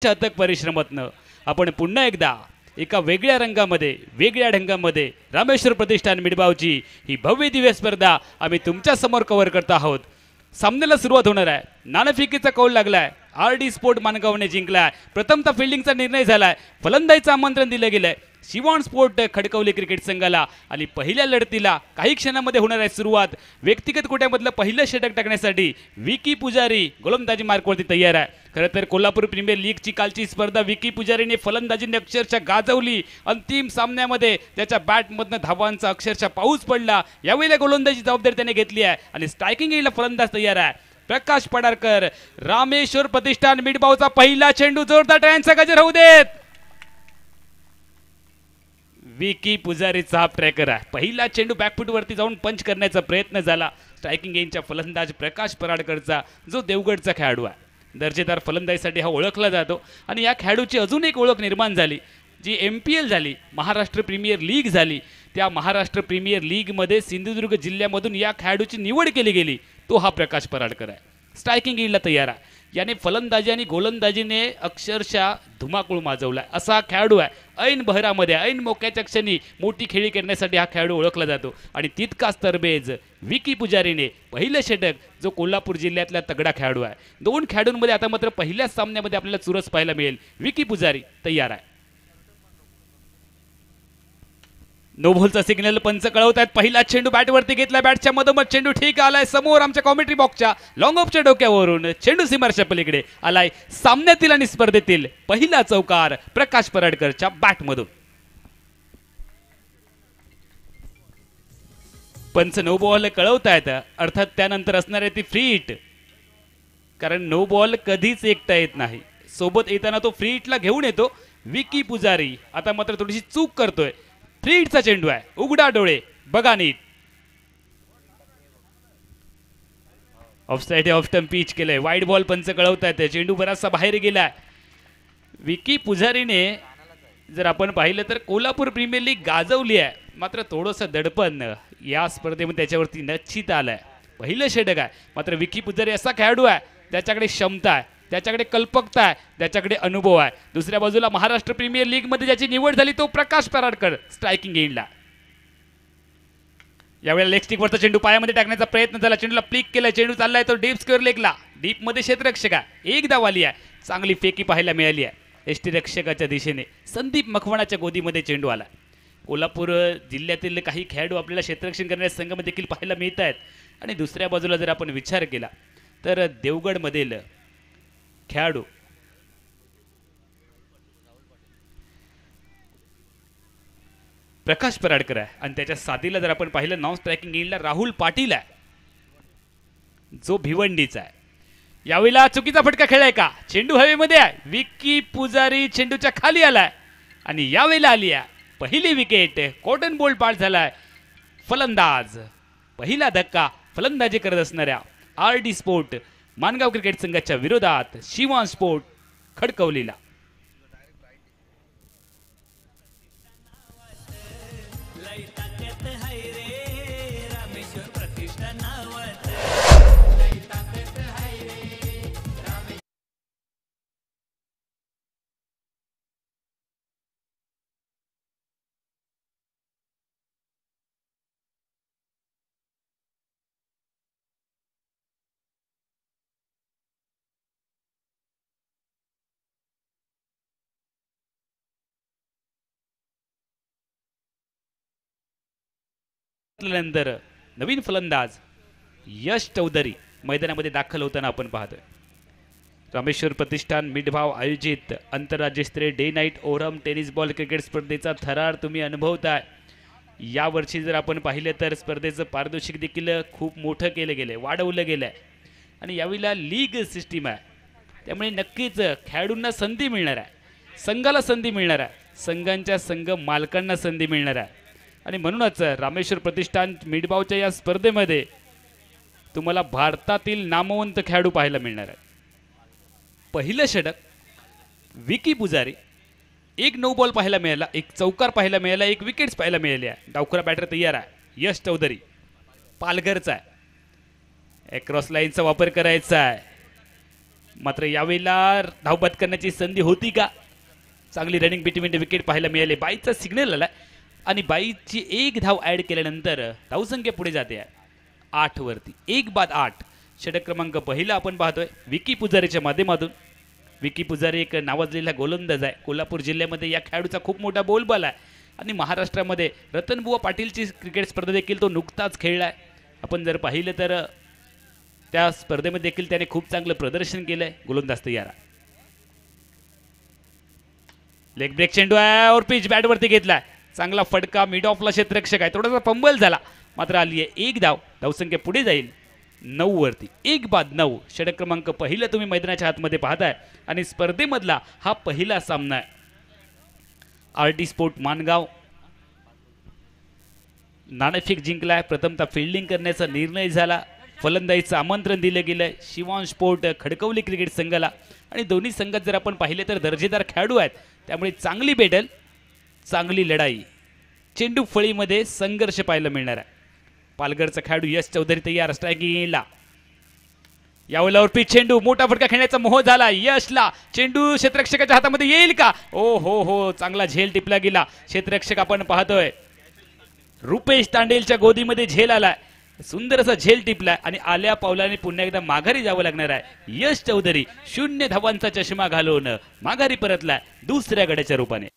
अथक परिश्रमातनं आपण पुन्हा एकदा एका वेगळ्या रंगामध्ये वेगळ्या ढंगामध्ये रामेश्वर प्रतिष्ठान मिडबावची ही भव्य दिव्य स्पर्धा आम्ही तुमच्या समोर कव्हर करत आहोत। सामन्याला सुरुवात होणार आहे। नाणेफेकीचा कौल लागलाय। आर.डी. स्पोर्ट मानगावने जिंकलाय। प्रथमतः फिल्डिंगचा निर्णय झालाय। फलंदाजीचं आमंत्रण दिलं गेलंय शिवॉन स्पोर्ट खडकवली क्रिकेट संघाला आणि पहिल्या लढतीला काही क्षणांमध्ये होणार आहे सुरुवात। व्यक्तिगत कोट्यामधलं पहिलं षटक टाकण्यासाठी विकी पुजारी गोलंदाजी मार्कवरती तयार आहे। खरं तर कोल्हापूर प्रीमियर लीगची कालची स्पर्धा विकी पुजारीने फलंदाजीने अक्षरशः गाजवली। अंतिम सामन्यामध्ये त्याच्या बॅटमधनं धावांचा अक्षरशः पाऊस पडला। यावेळेला गोलंदाजी जबाबदारी त्याने घेतली आहे आणि स्ट्रायकिंग एंडला फलंदाज तयार आहे प्रकाश पडारकर। रामेश्वर प्रतिष्ठान मिडबावचा पहिला चेंडू जोरदार टाळ्यांचा गजर होऊ देत। विकी पुजारीचा ट्रॅकर आहे। पहिला चेंडू बॅकफूट वरती जाऊन पंच करण्याचा प्रयत्न झाला। स्ट्रायकिंग एंडच्या फलंदाज प्रकाश पराडकरचा जो देवगडचा खेळाडू आहे दर्जेदार फलंदाजीसाठी हा ओळखला जातो आणि या खेळाडूची अजून एक ओळख निर्माण झाली जी MPL झाली महाराष्ट्र प्रीमियर लीग झाली। त्या महाराष्ट्र प्रीमियर लीगमध्ये सिंधुदुर्ग जिल्ह्यामधून या खेळाडूची निवड केली गेली तो हा प्रकाश पराडकर आहे। स्ट्रायकिंग एंडला तयार आहे। याने फलंदाजी आणि गोलंदाजीने अक्षरशः धुमाकूळ माजवला असा खेळाडू आहे। ऐन बहरामध्ये ऐन मोक्याच्या क्षणी मोठी खेळी करण्यासाठी हा खेळाडू ओळखला जातो आणि तितकाच तरबेज विकी पुजारीने पहिलं षटक जो कोल्हापूर जिल्ह्यातला तगडा खेळाडू आहे। दोन खेळाडूंमध्ये आता मात्र पहिल्याच सामन्यामध्ये आपल्याला चुरस पाहायला मिळेल। विकी पुजारी तयार आहे। नो बॉलचा सिग्नल पंच कळवत आहेत। पहिला चेंडू बॅटवरती घेतला। बॅटच्या मधोमध चेंडू ठीक आलाय समोर आमच्या कॉमेंट्री बॉक्सच्या लॉंग ऑफच्या डोक्यावरून चेंडू सीमारेषा पलीकडे आलाय। सामन्यातील आणि स्पर्धेतील पहिला चौकार प्रकाश पराडकरच्या बॅटमधून। पंच नो बॉल कळवत आहेत अर्थात त्यानंतर असणार आहे ती फ्री हिट कारण नो बॉल कधीच एकटा येत नाही। सोबत येताना तो फ्री हिटला घेऊन येतो विकी पुजारी। आता मात्र थोडीशी चूक करतोय। फ्री हिटचा चेंडू आहे उघडा डोळे बघा नीट। ऑफसाइड ऑफ स्टंप पिच केलंय वाईड बॉल पंच कळवतात। चेंडू बराचसा बाहेर गेलाय। विकी पुजारीने जर आपण पाहिलं तर कोल्हापूर प्रीमियर लीग गाजवली आहे मात्र थोडंसं दडपण या स्पर्धेमध्ये त्याच्यावरती निश्चित आलंय। पहिलं षटक आहे मात्र विकी पुजारी असा खेळाडू आहे त्याच्याकडे क्षमता आहे त्याच्याकडे कल्पकता आहे त्याच्याकडे अनुभव आहे। दुसऱ्या बाजूला महाराष्ट्र प्रीमियर लीग मध्ये ज्याची निवड झाली तो प्रकाश पराडकर स्ट्रायकिंग एंडला। यावेळेला लेग स्टिक वरचा चेंडू पायामध्ये टाकण्याचा प्रयत्न झाला। चेंडूला प्लिक केला। चेंडू चाललाय तो डीप स्क्वेअर लेगला डीप मध्ये क्षेत्ररक्षक आहे। एक धाव आली आहे। चांगली फेकी पाहायला मिळाली आहे एसटी रक्षकाच्या दिशेने। संदीप मखवणाच्या गोदीमध्ये चेंडू आला। कोल्हापूर जिल्ह्यातील काही खेळाडू आपल्याला क्षेत्ररक्षण करण्याच्या संघामध्ये देखील पाहायला मिळत आहेत आणि दुसऱ्या बाजूला जर आपण विचार केला तर देवगड मधील खेळाडू प्रकाश पराडकर आहे आणि त्याच्या साथीला जर आपण पाहिलं नॉन स्ट्रायकिंग एंडला राहुल पाटील आहे जो भिवंडीचा आहे। यावेळेला चुकीचा फटका खेळाय का चेंडू हवेमध्ये आहे। विकी पुजारी चेंडूच्या खाली आलाय आणि यावेळेला आली आहे पहिली विकेट। कॉटन बोल्ट पार झालाय। फलंदाज पहिला धक्का फलंदाजी करत असणाऱ्या आर.डी. स्पोर्ट मानगाव क्रिकेट संघाच्या विरोधात शिवॉन स्पोर्ट खडकवलीला। नंतर नवीन फलंदाज यश चौधरी मैदानामध्ये दाखल होताना आपण पाहतोय। रामेश्वर प्रतिष्ठान मिडभाव आयोजित आंतरराज्यस्तरीय day night overarm tennis ball cricket स्पर्धेचा थरार तुम्ही अनुभवताय। यावर्षी जर आपण पाहिलं तर स्पर्धेचं पारितोषिक देखील खूप मोठं केलं गेलंय वाढवलं गेलंय आणि यावेळेला लीग सिस्टीम आहे त्यामुळे नक्कीच खेळाडूंना संधी मिळणार आहे संघाला संधी मिळणार आहे संघांच्या संघ मालकांना संधी मिळणार आहे आणि म्हणूनच रामेश्वर प्रतिष्ठान मिडबावच्या या स्पर्धेमध्ये तुम्हाला भारतातील नामवंत खेळाडू पाहायला मिळणार आहे। पहिलं षटक विकी पुजारी एक नो बॉल पाहायला मिळाला एक चौकार पाहायला मिळाला एक विकेट्स पाहायला मिळाली आहे। डावखुरा बॅटर तयार आहे यश चौधरी पालघरचा आहे। क्रॉस लाईनचा वापर करायचा आहे मात्र यावेळेला धावबाद करण्याची संधी होती का? चांगली रनिंग बिटवीन विकेट पाहायला मिळाले. बाईचा सिग्नल आला आणि बाईची एक धाव ऍड केल्यानंतर धावसंख्या पुढे जाते 8 वरती. 1 बाद 8. षटक क्रमांक पहिला आपण पाहतोय विकी पुजारीच्या माध्यमातून. विकी पुजारी एक नावाजलेला गोलंदाज आहे. कोल्हापूर जिल्ह्यामध्ये या खेळाडूचा खूप मोठा बोलबाला आहे आणि महाराष्ट्रामध्ये रतनबुवा पाटीलची क्रिकेट स्पर्धा देखील तो नुकताच खेळलाय. आपण जर पाहिलं तर त्या स्पर्धेमध्ये देखील त्याने खूप चांगलं प्रदर्शन केलंय. गोलंदाज तयार. लेग ब्रेक चेंडू आहे और पिच बॅटवरती घेतलाय. चांगला फटका. मिड ऑफला क्षेत्ररक्षक आहे. थोडासा पंबल झाला मात्र आली आहे 1 धाव. धावसंख्या पुढे जाईल 9 वरती. 1 बाद 9. षटक क्रमांक पहिला तुम्ही मैदानाच्या आतमध्ये पाहताय आणि स्पर्धेमधला हा पहिला सामना आहे. आरटी स्पोर्ट मानगाव नाणेफेक जिंकलाय. प्रथमतः फिल्डिंग करण्याचा निर्णय झाला. फलंदाजीचं आमंत्रण दिलं गेलंय शिवांश स्पोर्ट खडकवली क्रिकेट संघाला आणि दोन्ही संघात जर आपण पाहिले तर दर्जेदार खेळाडू आहेत. त्यामुळे चांगली बॅटल, चांगली लढाई. चेंडू फळीमध्ये संघर्ष पाहायला मिळणार आहे. पालघरचा खेळाडू यश चौधरी तयार स्ट्रायकिंगला. यावेळेला पिच चेंडू मोठा फटका खेळण्याचा मोह झाला यशला. चेंडू क्षेत्ररक्षकाच्या हातामध्ये येईल का? ओ हो चांगला झेल टिपला गेला. क्षेत्ररक्षक आपण पाहतोय रुपेश तांडेलच्या गोदीमध्ये झेल आलाय. सुंदर असा झेल टिपलाय आणि आल्या पावलाने पुन्हा एकदा माघारी जावं लागणार आहे. यश चौधरी 0 धावांचा चष्मा घालून माघारी परतलाय दुसऱ्या गड्याच्या रूपाने.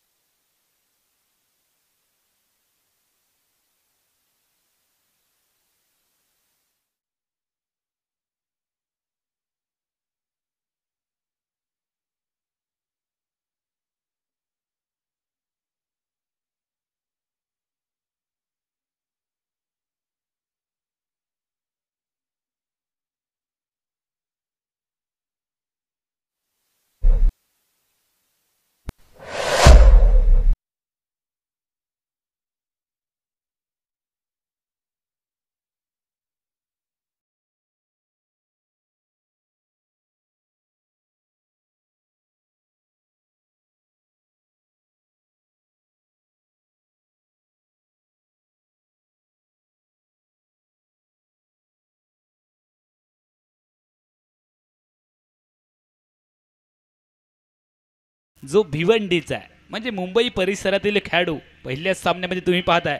जो भिवंडीचा आहे म्हणजे मुंबई परिसरातील खेळाडू पहिल्याच सामन्यामध्ये तुम्ही पाहताय.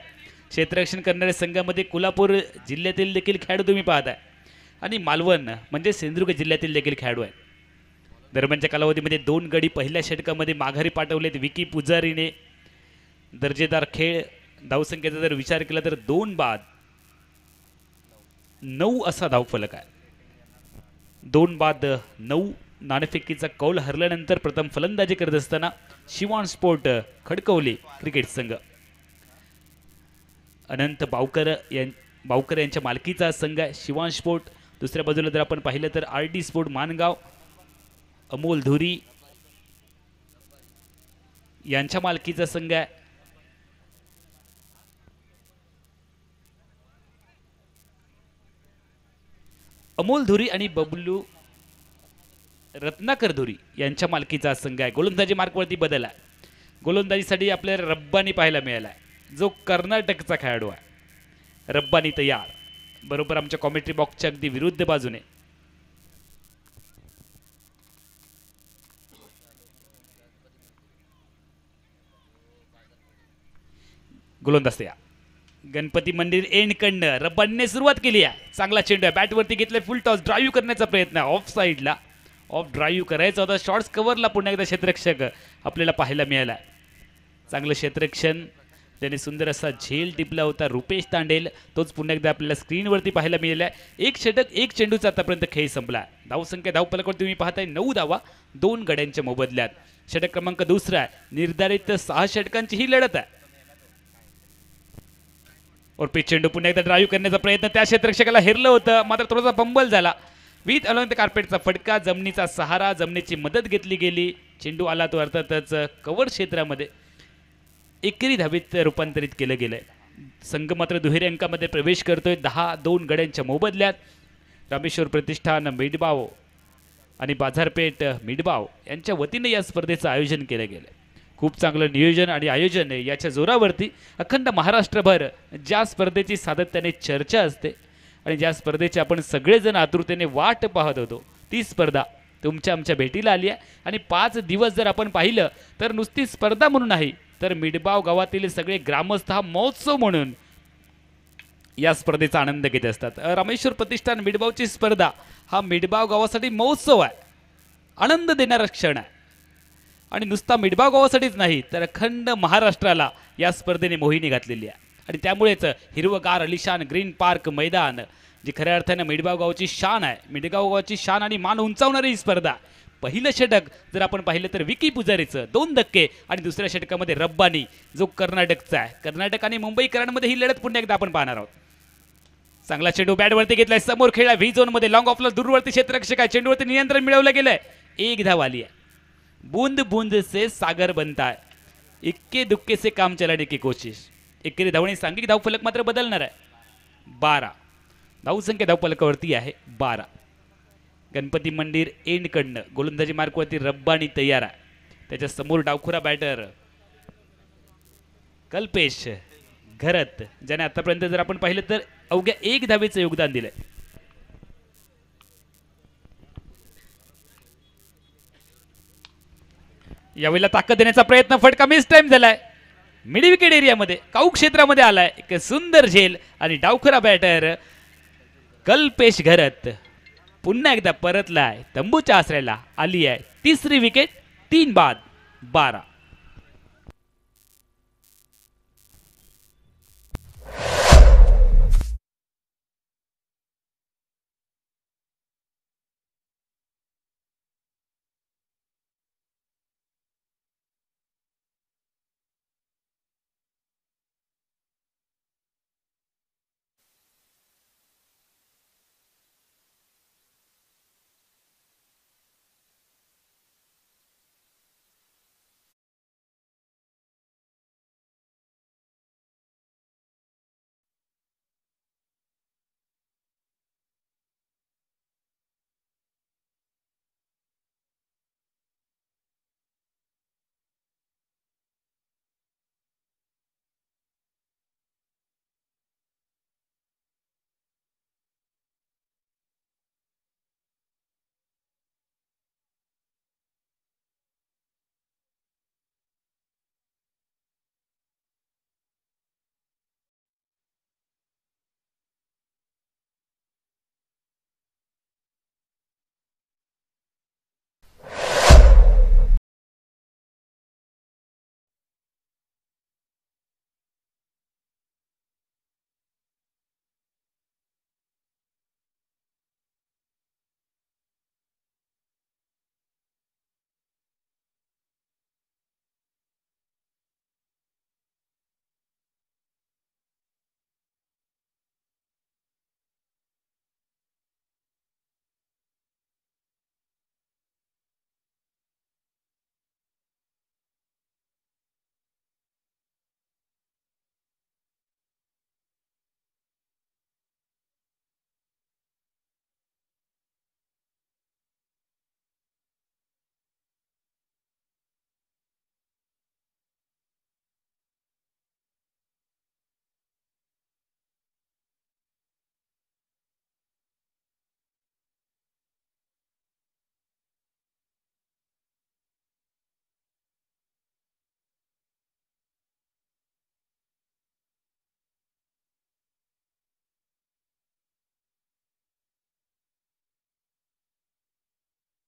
क्षेत्ररक्षण करणाऱ्या संघामध्ये कोल्हापूर जिल्ह्यातील देखील खेळाडू तुम्ही पाहताय आणि मालवण म्हणजे सिंधुदुर्ग जिल्ह्यातील देखील खेळाडू आहेत. दरम्यानच्या कालावधीमध्ये 2 गडी पहिल्या षटकामध्ये माघारी पाठवलेत विकी पुजारीने. दर्जेदार खेळ. धावसंख्येचा जर विचार केला तर 2 बाद 9 असा धावफलक आहे. 2 बाद 9. नाणेफेकीचा कौल हरल्यानंतर प्रथम फलंदाजी करत असताना शिवान स्पोर्ट खडकवली क्रिकेट संघ. अनंत बावकर यांच्या मालकीचा संघ आहे शिवान स्पोर्ट. दुसऱ्या बाजूला जर आपण पाहिलं तर आरटी स्पोर्ट मानगाव अमोल धुरी यांच्या मालकीचा संघ आहे. अमोल धुरी आणि बबलू रत्नाकर धुरी यांच्या मालकीचा संघ आहे. गोलंदाजी मार्कवरती बदल आहे. गोलंदाजीसाठी आपल्याला रब्बानी पाहायला मिळालाय जो कर्नाटकचा खेळाडू आहे. रब्बानी तयार. बरोबर आमच्या कॉमेंट्री बॉक्सच्या अगदी विरुद्ध बाजूने. गोलंदाज तयार. गणपती मंदिर एंडकडनं रब्बानीने सुरुवात केली आहे. चांगला चेंडू आहे. बॅटवरती घेतलाय. फुल टॉस ड्राईव्ह करण्याचा प्रयत्न आहे. ऑफ साईडला ऑफ ड्राईव्ह करायचा होता. शॉर्ट्स कव्हरला पुन्हा एकदा क्षेत्ररक्षक आपल्याला पाहायला मिळाला. चांगलं क्षेत्ररक्षण. त्याने सुंदर असा झेल टिपला होता रुपेश तांडेल. तोच पुन्हा एकदा आपल्याला स्क्रीनवरती पाहायला मिळाला. 1 षटक 1 चेंडूचा आतापर्यंत खेळ संपला. धावसंख्या धावफलकावर तुम्ही पाहताय 9 धावा 2 गड्यांच्या मोबदल्यात. षटक क्रमांक 2 आहे. निर्धारित 6 षटकांची ही लढत आहे. और पिच चेंडू पुन्हा एकदा ड्राईव्ह करण्याचा प्रयत्न त्या क्षेत्ररक्षकाला हेरलं होतं मात्र थोडासा पंबल झाला. विथ अलॉंग द कार्पेटचा फटका. जमिनीचा सहारा. जमिनीची मदत घेतली गेली. चेंडू आला तो अर्थातच कव्हर क्षेत्रामध्ये एकेरी धावीत रूपांतरित केलं गेलंय. संघ मात्र दुहेरी अंकामध्ये प्रवेश करतोय 10-2 गड्यांच्या मोबदल्यात. रामेश्वर प्रतिष्ठान मिडबाव आणि बाजारपेठ मिडबाव यांच्या वतीने या स्पर्धेचं आयोजन केलं गेलंय. खूप चांगलं नियोजन आणि आयोजन याच्या जोरावरती अखंड महाराष्ट्रभर ज्या स्पर्धेची सातत्याने चर्चा असते आणि ज्या स्पर्धेची आपण सगळेजण आतुरतेने वाट पाहत होतो ती स्पर्धा तुमच्या आमच्या भेटीला आली आहे आणि 5 दिवस जर आपण पाहिलं तर नुसती स्पर्धा म्हणून नाही तर मिडबाव गावातील सगळे ग्रामस्थ हा महोत्सव म्हणून या स्पर्धेचा आनंद घेत असतात। रामेश्वर प्रतिष्ठान मिडबावची स्पर्धा हा मिडबाव गावासाठी महोत्सव आहे, आनंद देणारा क्षण आहे आणि नुसता मिडबाव गावासाठीच नाही तर अखंड महाराष्ट्राला या स्पर्धेने मोहिनी घातलेली आहे आणि त्यामुळेच हिरवगार अलिशान ग्रीन पार्क मैदान जी खऱ्या अर्थाने मिडबाव गावाची शान आहे, मिडगाव गावाची शान आणि मान उंचावणारी ही स्पर्धा। पहिलं षटक जर आपण पाहिलं तर विकी पुजारीचं 2 धक्के आणि दुसऱ्या षटकामध्ये रब्बानी जो कर्नाटकचा आहे। कर्नाटक आणि मुंबईकरांमध्ये ही लढत पुन्हा एकदा आपण पाहणार आहोत। चांगला चेंडू बॅटवरती घेतलाय, समोर खेळला व्ही झोन मध्ये, लॉंग ऑफला दूरवरती क्षेत्ररक्षक आहे, चेंडूवरती नियंत्रण मिळवलं गेलंय, 1 धाव आली आहे। बूंद बूंद से सागर बनता है, इक्के दुक्के से काम चलाने की कोशिश। एकेरी धावणे सांघिक धावफलक मात्र बदलणार आहे, 12 धावसंख्या धावफलकावरती आहे 12। गणपती मंदिर एंड कडनं गोलंदाजी मार्कवरती रब्बानी तयार आहे, त्याच्या समोर डावखुरा बॅटर कल्पेश घरत ज्याने आतापर्यंत जर आपण पाहिलं तर अवघ्या 1 धावेचं योगदान दिलंय। यावेळेला ताकद देण्याचा प्रयत्न, फटका मिस टाइम झालाय, मिड विकेट एरियामध्ये काऊ क्षेत्रामध्ये आलाय, एक सुंदर झेल आणि डावखुरा बॅटर कल्पेश घरत पुन्हा एकदा परतलाय, तंबूच्या आसऱ्याला आली आहे 3री विकेट, 3 बाद 12।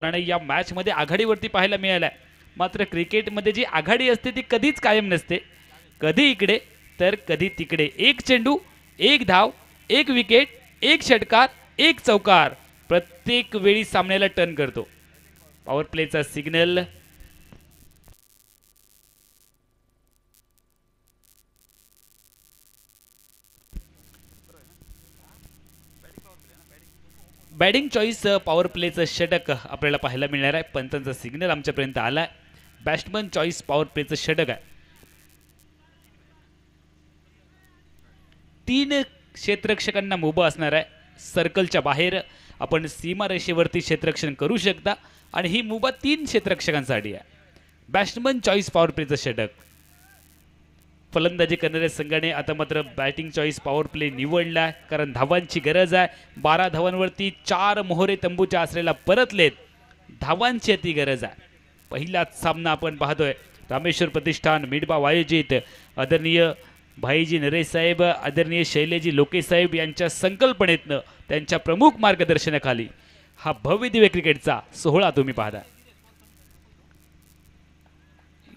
आणि या मॅच मध्ये आघाडीवरती पाहायला मिळालाय, मात्र क्रिकेटमध्ये जी आघाडी असते ती कधीच कायम नसते, कधी इकडे तर कधी तिकडे। 1 चेंडू 1 धाव 1 विकेट 1 षटकार 1 चौकार प्रत्येक वेळी सामन्याला टर्न करतो। पॉवर प्लेचा सिग्नल, बॅटिंग चॉईस पॉवर प्लेचं षटक आपल्याला पाहायला मिळणार आहे। पंतांचा सिग्नल आमच्यापर्यंत आलाय, बॅट्समन चॉईस पॉवर प्लेचं षटक आहे। 3 क्षेत्ररक्षकांना मुभा असणार आहे, सर्कलच्या बाहेर आपण सीमारेषेवरती क्षेत्ररक्षण करू शकता आणि ही मुभा 3 क्षेत्ररक्षकांसाठी आहे। बॅट्समन चॉईस पॉवर प्लेचं षटक, फलंदाजी करणाऱ्या संघाने आता मात्र बॅटिंग चॉईस पॉवर प्ले निवडला कारण धावांची गरज आहे। 12 धावांवरती 4 मोहरे तंबूच्या आसऱ्याला परतलेत, धावांची अति गरज आहे. पहिलाच सामना आपण पाहतोय रामेश्वर प्रतिष्ठान मिडबाव आयोजित आदरणीय भाईजी नरेश साहेब, आदरणीय शैलेजी लोके साहेब यांच्या संकल्पनेतनं त्यांच्या प्रमुख मार्गदर्शनाखाली हा भव्य दिव्य क्रिकेटचा सोहळा तुम्ही पाहता.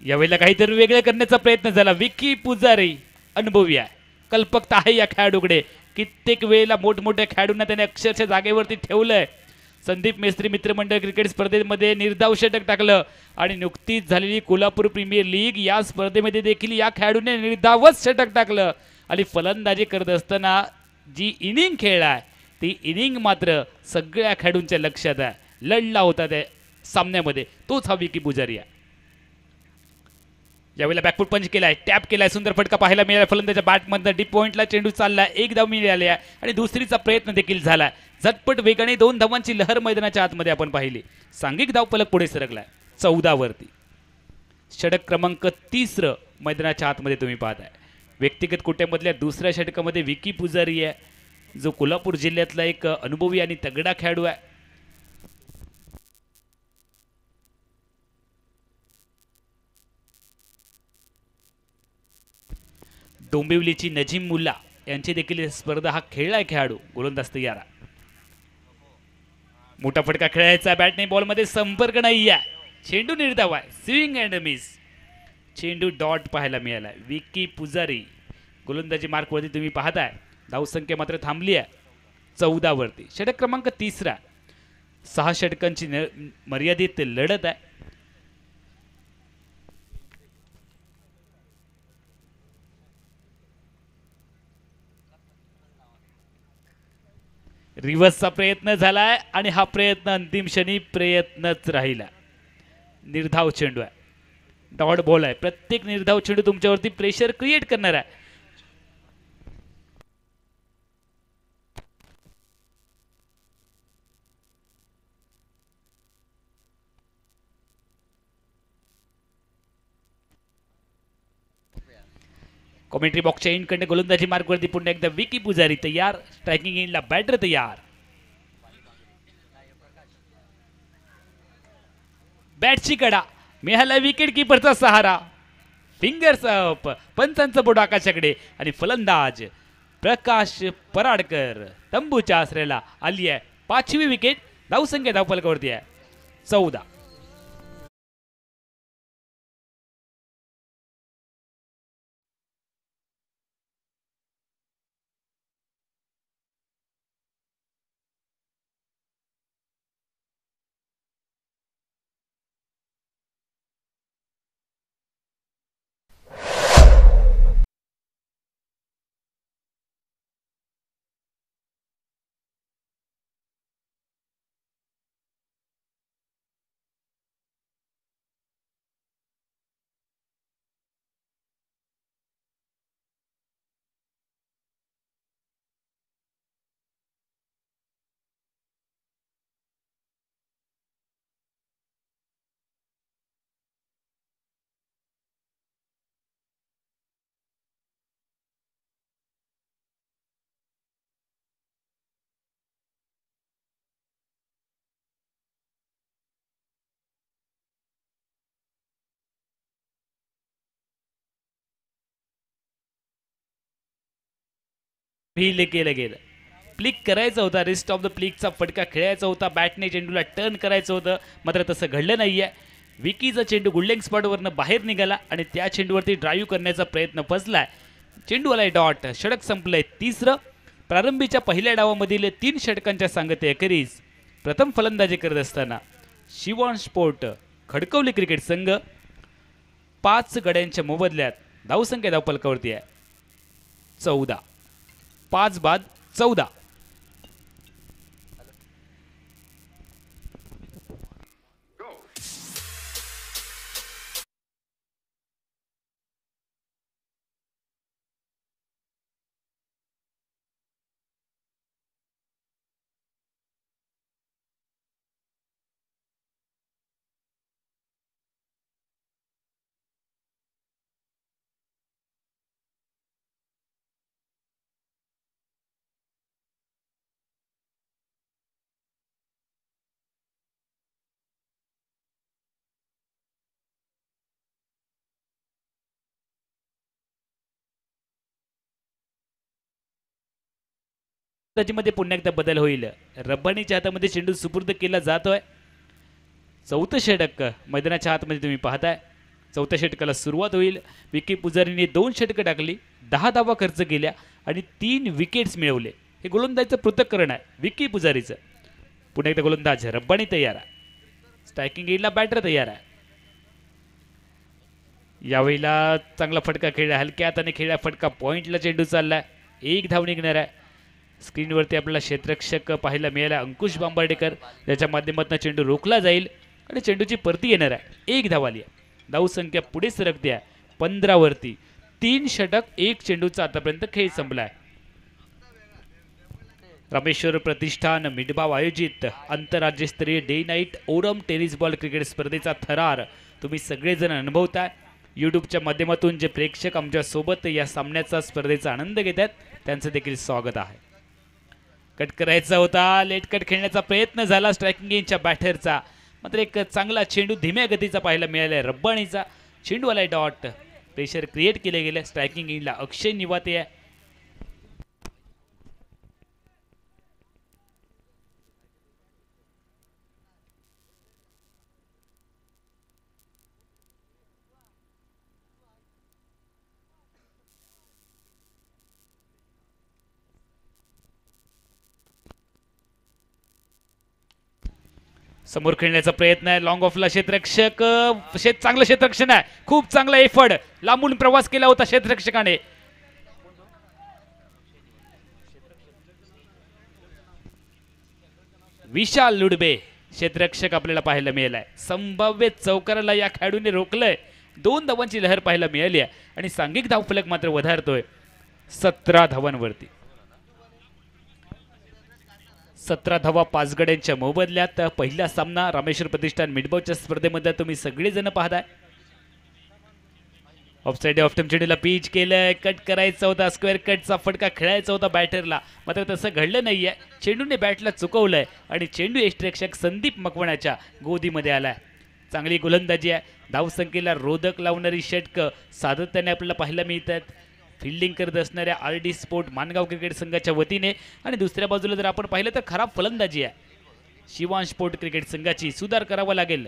यावेळेला काहीतरी वेगळे करण्याचा प्रयत्न झाला. विकी पुजारी अनुभवी आहे, कल्पकता आहे या खेळाडूकडे. कित्येक वेळेला मोठमोठ्या खेळाडूंना त्याने अक्षरशः जागेवरती ठेवलंय. संदीप मेस्त्री मित्रमंडळ क्रिकेट स्पर्धेमध्ये निर्धाव षटक टाकलं आणि नुकतीच झालेली कोल्हापूर प्रीमियर लीग या स्पर्धेमध्ये देखील या खेळाडूने निर्धावच षटक टाकलं. आणि फलंदाजी करत असताना जी इनिंग खेळलाय ती इनिंग मात्र सगळ्या खेळाडूंच्या लक्षात आहे. लढला होता त्या सामन्यामध्ये तोच हा विकी पुजारी आहे. यावेळेला बॅकफूट पंच केलाय, टॅप केलाय, सुंदर फटका पाहायला मिळाला. फलंदाच्या बॅटमधनं डीप पॉइंटला चेंडू चाललाय, एक धाव मिळाली आहे आणि दुसरीचा प्रयत्न देखील झालाय. झटपट वेगाने 2 धावांची लहर मैदानाच्या आतमध्ये आपण पाहिली. सांघिक धावफलक पुढे सरकलाय 14 वरती. षटक क्रमांक 30 मैदानाच्या आतमध्ये तुम्ही पाहताय. व्यक्तिगत कोट्यामधल्या दुसऱ्या षटकामध्ये विकी पुजारी आहे, जो कोल्हापूर जिल्ह्यातला एक अनुभवी आणि तगडा खेळाडू आहे. डोंबिवलीची नजीम मुल्ला यांची देखील स्पर्धा हा खेळलाय खेळाडू. गोलंदाज तयार. मोठा फटका खेळायचा, बॅटने बॉलमध्ये संपर्क नाही आहे. चेंडू निर्धाव आहे, स्विंग अँड मिस. चेंडू डॉट पाहायला मिळाला. विकी पुजारी गोलंदाजी मार्कवरती तुम्ही पाहताय. धावसंख्या मात्र थांबली आहे 14 वरती. षटक क्रमांक 3. 6 षटकांची मर्यादित लढत आहे. रिव्हर्सचा प्रयत्न झालाय आणि हा प्रयत्न अंतिम क्षणी प्रयत्नच राहिला. निर्धाव चेंडू आहे, डॉट बॉल आहे. प्रत्येक निर्धाव चेंडू तुमच्यावरती प्रेशर क्रिएट करणार आहे. कॉमेंट्री बॉक्सच्या इनकडे गोलंदाजी मार्कवरती पुन्हा एकदा विकी पुजारी तयार. स्ट्रायकिंग एंडला बॅटर तयार. बॅटची कडा मिळाला, विकेट किपरचा सहारा. फिंगर्स अप, पंचांचं बोट आकाशाकडे आणि फलंदाज प्रकाश पराडकर तंबूच्या आसऱ्याला आली आहे. 5वी विकेट. धावसंख्या धावफलकावरती आहे 14. केलं गेलं. प्लिक करायचं होता, रिस्ट ऑफ द प्लिकचा फटका खेळायचा होता. बॅटने चेंडूला टर्न करायचं होतं, मात्र तसं घडलं नाहीये. विकीचा चेंडू गुल्डेंग स्पॉटवरनं बाहेर निघाला आणि त्या चेंडूवरती ड्राईव्ह करण्याचा प्रयत्न फसलाय. चेंडू आलाय डॉट. षटक संपलंय 3. प्रारंभीच्या पहिल्या डावामधील 3 षटकांच्या सांगतेअखेरीस प्रथम फलंदाजी करत असताना शिवॉन स्पोर्ट खडकवली क्रिकेट संघ 5 गड्यांच्या मोबदल्यात धावसंख्या धावफलकावरती आहे 14. 5 बाद 14. त्याच्यामध्ये पुन्हा एकदा बदल होईल. रब्बानीच्या हातामध्ये चेंडू सुपूर्द केला जातोय. चौथं षटक मैदानाच्या हातमध्ये तुम्ही पाहताय. चौथ्या षटकाला सुरुवात होईल. विकी पुजारीने 2 षटकं टाकली, 10 धावा खर्च केल्या आणि 3 विकेट्स मिळवले. हे गोलंदाजीचं पृथक्करण आहे विकी पुजारीचं. पुन्हा एकदा गोलंदाज रब्बानी तयार आहे. स्ट्रायकिंग एंडला बॅटर तयार आहे. यावेळेला चांगला फटका खेळला, हलक्या हाताने खेळला फटका, पॉइंटला चेंडू चाललाय. 1 धाव निघणार आहे. स्क्रीनवरती आपल्याला क्षेत्ररक्षक पाहायला मिळाला अंकुश बांबर्डेकर, ज्याच्या माध्यमातून चेंडू रोखला जाईल आणि चेंडूची परती येणार आहे. 1 धाव आली आहे. धावसंख्या पुढे सरकते आहे 15 वरती. 3 षटक 1 चेंडूचा आतापर्यंत खेळ संपलाय. रामेश्वर प्रतिष्ठान मिडबाव आयोजित आंतरराज्यस्तरीय डे नाईट ओरम टेनिस बॉल क्रिकेट स्पर्धेचा थरार तुम्ही सगळेजण अनुभवताय. यूट्यूबच्या माध्यमातून जे प्रेक्षक आमच्या सोबत या सामन्याचा स्पर्धेचा आनंद घेत आहेत त्यांचं देखील स्वागत आहे. कट करायचा होता, लेट कट खेळण्याचा प्रयत्न झाला स्ट्रायकिंग एंडच्या बॅटरचा, मात्र एक चांगला चेंडू धीम्या गतीचा पाहायला मिळाला. रब्बानीचा चेंडू आलाय डॉट. प्रेशर क्रिएट केले गेले. स्ट्रायकिंग एंडला अक्षय निवाते आहे. समोर खेळण्याचा प्रयत्न आहे. लॉंग ऑफला क्षेत्ररक्षक, चांगलं क्षेत्ररक्षण आहे. खूप चांगला एफर्ट, लांबून प्रवास केला होता क्षेत्ररक्षकाने. विशाल लुडबे क्षेत्ररक्षक आपल्याला पाहायला मिळालाय. संभाव्य चौकाराला या खेळाडूने रोखलंय. 2 धावांची लहर पाहायला मिळाली आहे आणि सांघिक धावफलक मात्र वधारतोय 17 धावांवरती. 17 धावा 5 गड्यांच्या मोबदल्यात. पहिला सामना रामेश्वर प्रतिष्ठान मिडबावच्या स्पर्धेमध्ये तुम्ही सगळेजण पाहताय. ऑफसाइड ऑफ टाइम चेंडूला पिच केलंय. कट करायचा होता, स्क्वेअर कटचा फटका खेळायचा होता बॅटरला, मात्र तसं घडलं नाहीये. चेंडूने बॅटला चुकवलंय आणि चेंडू यष्टिरक्षक संदीप मकवानाच्या गोदीमध्ये आलाय. चांगली गोलंदाजी आहे. धावसंख्येला रोधक लावणारी षटकं सातत्याने आपल्याला पाहायला मिळतात फिल्डिंग करत असणाऱ्या RD स्पोर्ट मानगाव क्रिकेट संघाच्या वतीने. आणि दुसऱ्या बाजूला जर आपण पाहिलं तर खराब फलंदाजी आहे शिवांश स्पोर्ट क्रिकेट संघाची. सुधार करावा लागेल.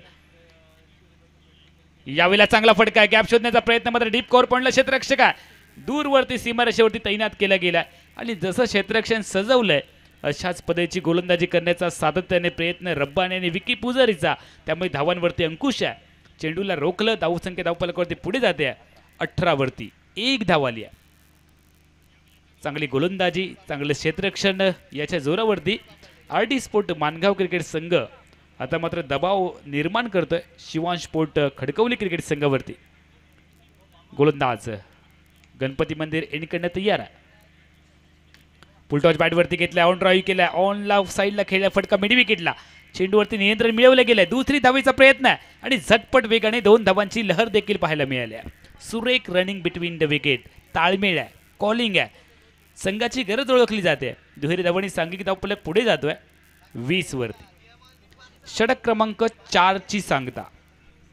यावेळेला चांगला फटका आहे. गॅप शोधण्याचा प्रयत्न, मात्र डीप कव्हर पॉइंटला क्षेत्ररक्षक आहे. दूरवरती सीमारेषेवरती तैनात केला गेला आणि जसं क्षेत्ररक्षण सजवलंय अशाच पद्धतीची गोलंदाजी करण्याचा सातत्याने प्रयत्न रब्बानी आणि विकी पुजारीचा. त्यामुळे धावांवरती अंकुश आहे. चेंडूला रोखलं. धावसंख्या धावफलकावरती पुढे जाते 18 वरती. 1 धाव आली आहे. चांगली गोलंदाजी, चांगलं क्षेत्ररक्षण याच्या जोरावरती RD स्पोर्ट मानगाव क्रिकेट संघ आता मात्र दबाव निर्माण करतोय शिवांश स्पोर्ट खडकवली क्रिकेट संघावरती. गोलंदाज गणपती मंदिर एंडकडनं तयार आहे. फुलटॉच बॅटवरती घेतलाय, ऑन ड्राईव्ह केलाय, ऑनला साईडला खेळला फटका मिड विकेटला. चेंडूवरती नियंत्रण मिळवलं गेलंय. दुसरी धावेचा प्रयत्न आहे आणि झटपट वेगाने 2 धावांची लहर देखील पाहायला मिळाली आहे. सुरेख रनिंग बिटवीन द विकेट, ताळमेळ आहे, कॉलिंग आहे, संघाची गरज ओळखली जाते. दुहेरी धावांनी सांघिक धावफलक पुढे जातोय 20 वरती. षटक क्रमांक 4 ची सांगता.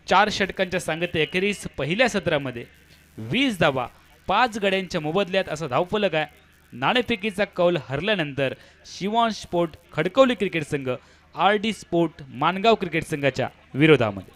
4 षटकांच्या सांगते अखेरीस पहिल्या सत्रामध्ये 20 धावा 5 गड्यांच्या मोबदल्यात असा धावफलक आहे. नाणेफेकीचा कौल हरल्यानंतर शिवांश स्पोर्ट खडकवली क्रिकेट संघ RD स्पोर्ट मानगाव क्रिकेट संघाच्या विरोधामध्ये.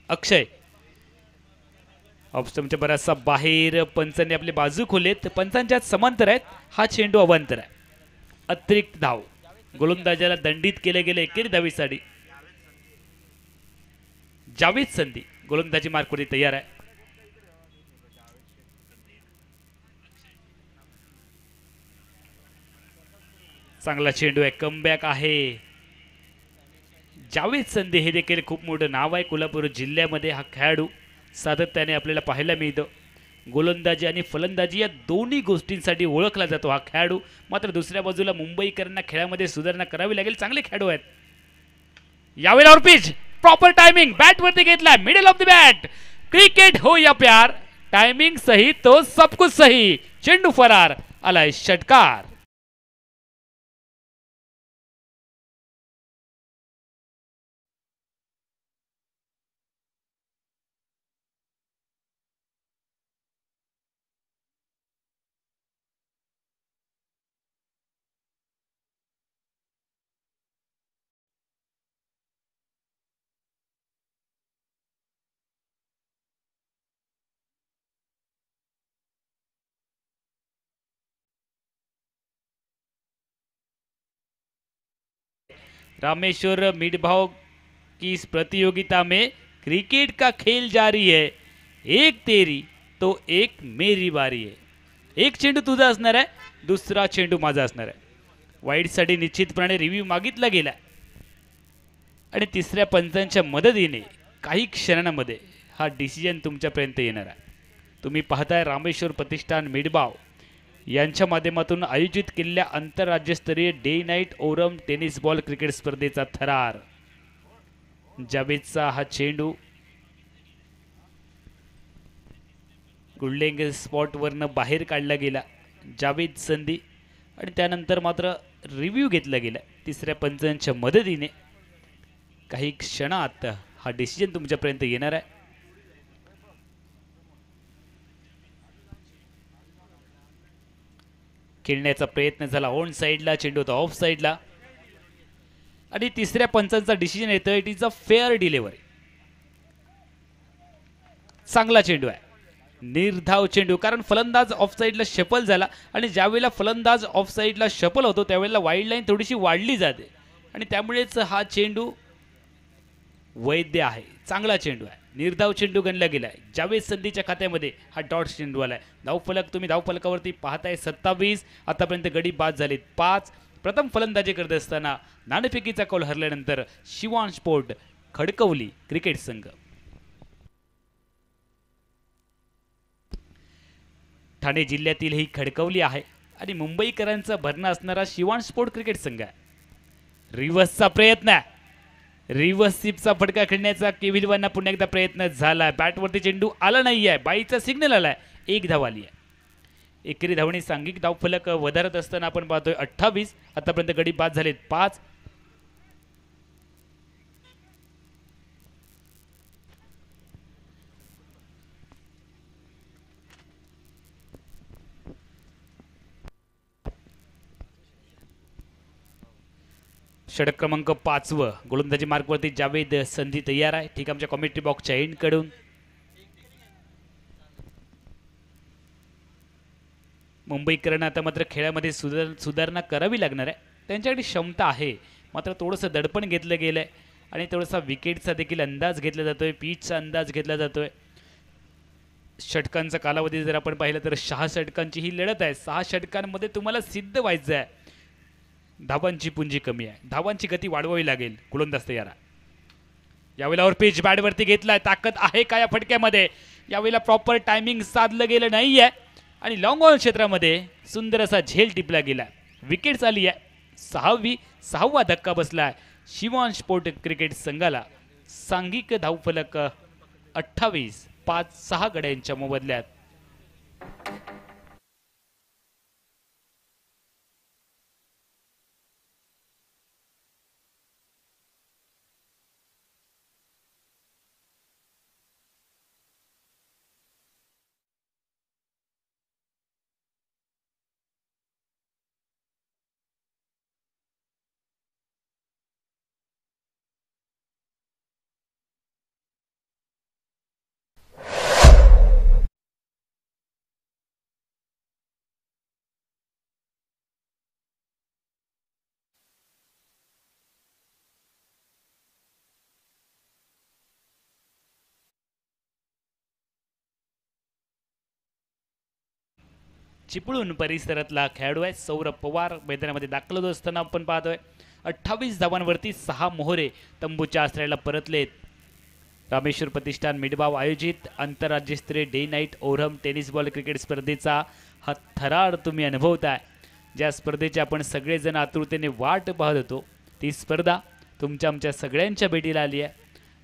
अक्षय ऑप्शनच्या बराचसा बाहेर. पंचांनी आपली बाजू खोलेत. पंचांच्या समांतर आहेत. हा चेंडू अवांतर आहे. अतिरिक्त धाव. गोलंदाजाला दंडित केले गेले एकेरी धावेसाठी. जावेद संधी गोलंदाजी मार्कवरती तयार आहे. चांगला चेंडू आहे. कमबॅक आहे. जावेद संधी हे देखील खूप मोठं नाव आहे कोल्हापूर जिल्ह्यामध्ये. हा खेळाडू सातत्याने आपल्याला पाहायला मिळतो. गोलंदाजी आणि फलंदाजी या दोन्ही गोष्टींसाठी ओळखला जातो हा खेळाडू. मात्र दुसऱ्या बाजूला मुंबईकरांना खेळामध्ये सुधारणा करावी लागेल. चांगले खेळाडू आहेत. यावेळेला पिच प्रॉपर टायमिंग बॅटवरती घेतला middle of the bat. Cricket हो या प्यार टायमिंग सही तो सब कुछ सही. चेंडू फरार आलाय षटकार. रामेश्वर मिडभाव की इस प्रतियोगिता में क्रिकेट का खेल जारी है. एक तेरी तो एक मेरी बारी आहे. एक चेंडू तुझा असणार आहे, दुसरा चेंडू माझा असणार आहे. वाईडसाठी निश्चितपणे रिव्ह्यू मागितला गेला आणि तिसऱ्या पंचांच्या मदतीने काही क्षणांमध्ये हा डिसिजन तुमच्यापर्यंत येणार आहे. तुम्ही पाहताय रामेश्वर प्रतिष्ठान मिडबाव यांच्या माध्यमातून आयोजित केलेल्या आंतरराज्यस्तरीय डे नाईट ओरम टेनिस बॉल क्रिकेट स्पर्धेचा थरार. जावेदचा हा चेंडू गुल्डेंग स्पॉटवरनं बाहेर काढला गेला. जावेद संधी आणि त्यानंतर मात्र रिव्ह्यू घेतला गेला तिसऱ्या पंचांच्या मदतीने. काही क्षणात हा डिसिजन तुमच्यापर्यंत येणार आहे. खेळण्याचा प्रयत्न झाला ऑन साईडला, चेंडू होता ऑफ साईडला आणि तिसऱ्या पंचांचा डिसिजन येतोय. It is a fair delivery. चांगला चेंडू आहे, निर्धाव चेंडू. कारण फलंदाज ऑफ साईडला शफल झाला आणि ज्यावेळेला फलंदाज ऑफ साईडला शफल होतो त्यावेळेला वाईड लाईन थोडीशी वाढली जाते आणि त्यामुळेच हा चेंडू वैध आहे. चांगला चेंडू आहे, निर्धाव चेंडू गणला गेलाय. जावेद संधीच्या खात्यामध्ये हा डॉट चेंडू आलाय. धावफलक तुम्ही धावफलकावरती पाहताय 27. आतापर्यंत गडी बाद झालेत 5. प्रथम फलंदाजी करत असताना नाणेफेकीचा कौल हरल्यानंतर शिवांश पोर्ट खडकवली क्रिकेट संघ. ठाणे जिल्ह्यातील ही खडकवली आहे आणि मुंबईकरांचा भरणा असणारा शिवांश स्पोर्ट क्रिकेट संघ आहे. रिव्हर्सचा प्रयत्न आहे, रिव्हर्स सिपचा फटका खेळण्याचा केविलवांना पुन्हा एकदा प्रयत्न झाला. बॅटवरती चेंडू आला नाही आहे, बाईचा सिग्नल आलाय. एक धाव आली आहे. एकेरी धावणे सांघिक धावफलक वधारत असताना आपण पाहतोय 28. आतापर्यंत गडी बाद झालेत 5. षटक क्रमांक 5 गोलंदाजी मार्कवरती जावेद संधी तयार आहे. ठीक आमच्या कॉमेंट्री बॉक्सच्या एंड कडून मुंबईकरांना आता मात्र खेळामध्ये सुधारणा करावी लागणार आहे. त्यांच्याकडे क्षमता आहे, मात्र थोडंसं दडपण घेतलं गेलं आहे आणि थोडासा विकेटचा देखील अंदाज घेतला जातोय, पिचचा अंदाज घेतला जातोय. षटकांचा कालावधी जर आपण पाहिलं तर 6 षटकांची ही लढत आहे. 6 षटकांमध्ये तुम्हाला सिद्ध व्हायचं आहे. धावांची पुंजी कमी आहे, धावांची गती वाढवावी लागेल. गोलंदाज तयार आहे. यावेळेला पिच बॅटवरती घेतलाय. ताकद आहे का या फटक्यामध्ये? यावेळेला प्रॉपर टायमिंग साधलं गेलं नाही आहे आणि लॉंग ऑन क्षेत्रामध्ये सुंदर असा झेल टिपला गेला. विकेट आली आहे. 6वा धक्का बसला आहे शिवांश स्पोर्ट क्रिकेट संघाला. सांघिक धावफलक 28. 5-6 गड्यांच्या मोबदल्यात. चिपळूण परिसरातला खेळाडू आहे सौरभ पवार मैदानामध्ये दाखल होत असताना आपण पाहतोय. 28 धावांवरती 6 मोहरे तंबूच्या आश्रयाला परतलेत. रामेश्वर प्रतिष्ठान मिडबाव आयोजित आंतरराज्यस्तरीय day night overarm tennis ball cricket स्पर्धेचा हा थरार तुम्ही अनुभवताय. ज्या स्पर्धेची आपण सगळेजण आतुरतेने वाट पाहत होतो ती स्पर्धा तुमच्या आमच्या सगळ्यांच्या भेटीला आली आहे.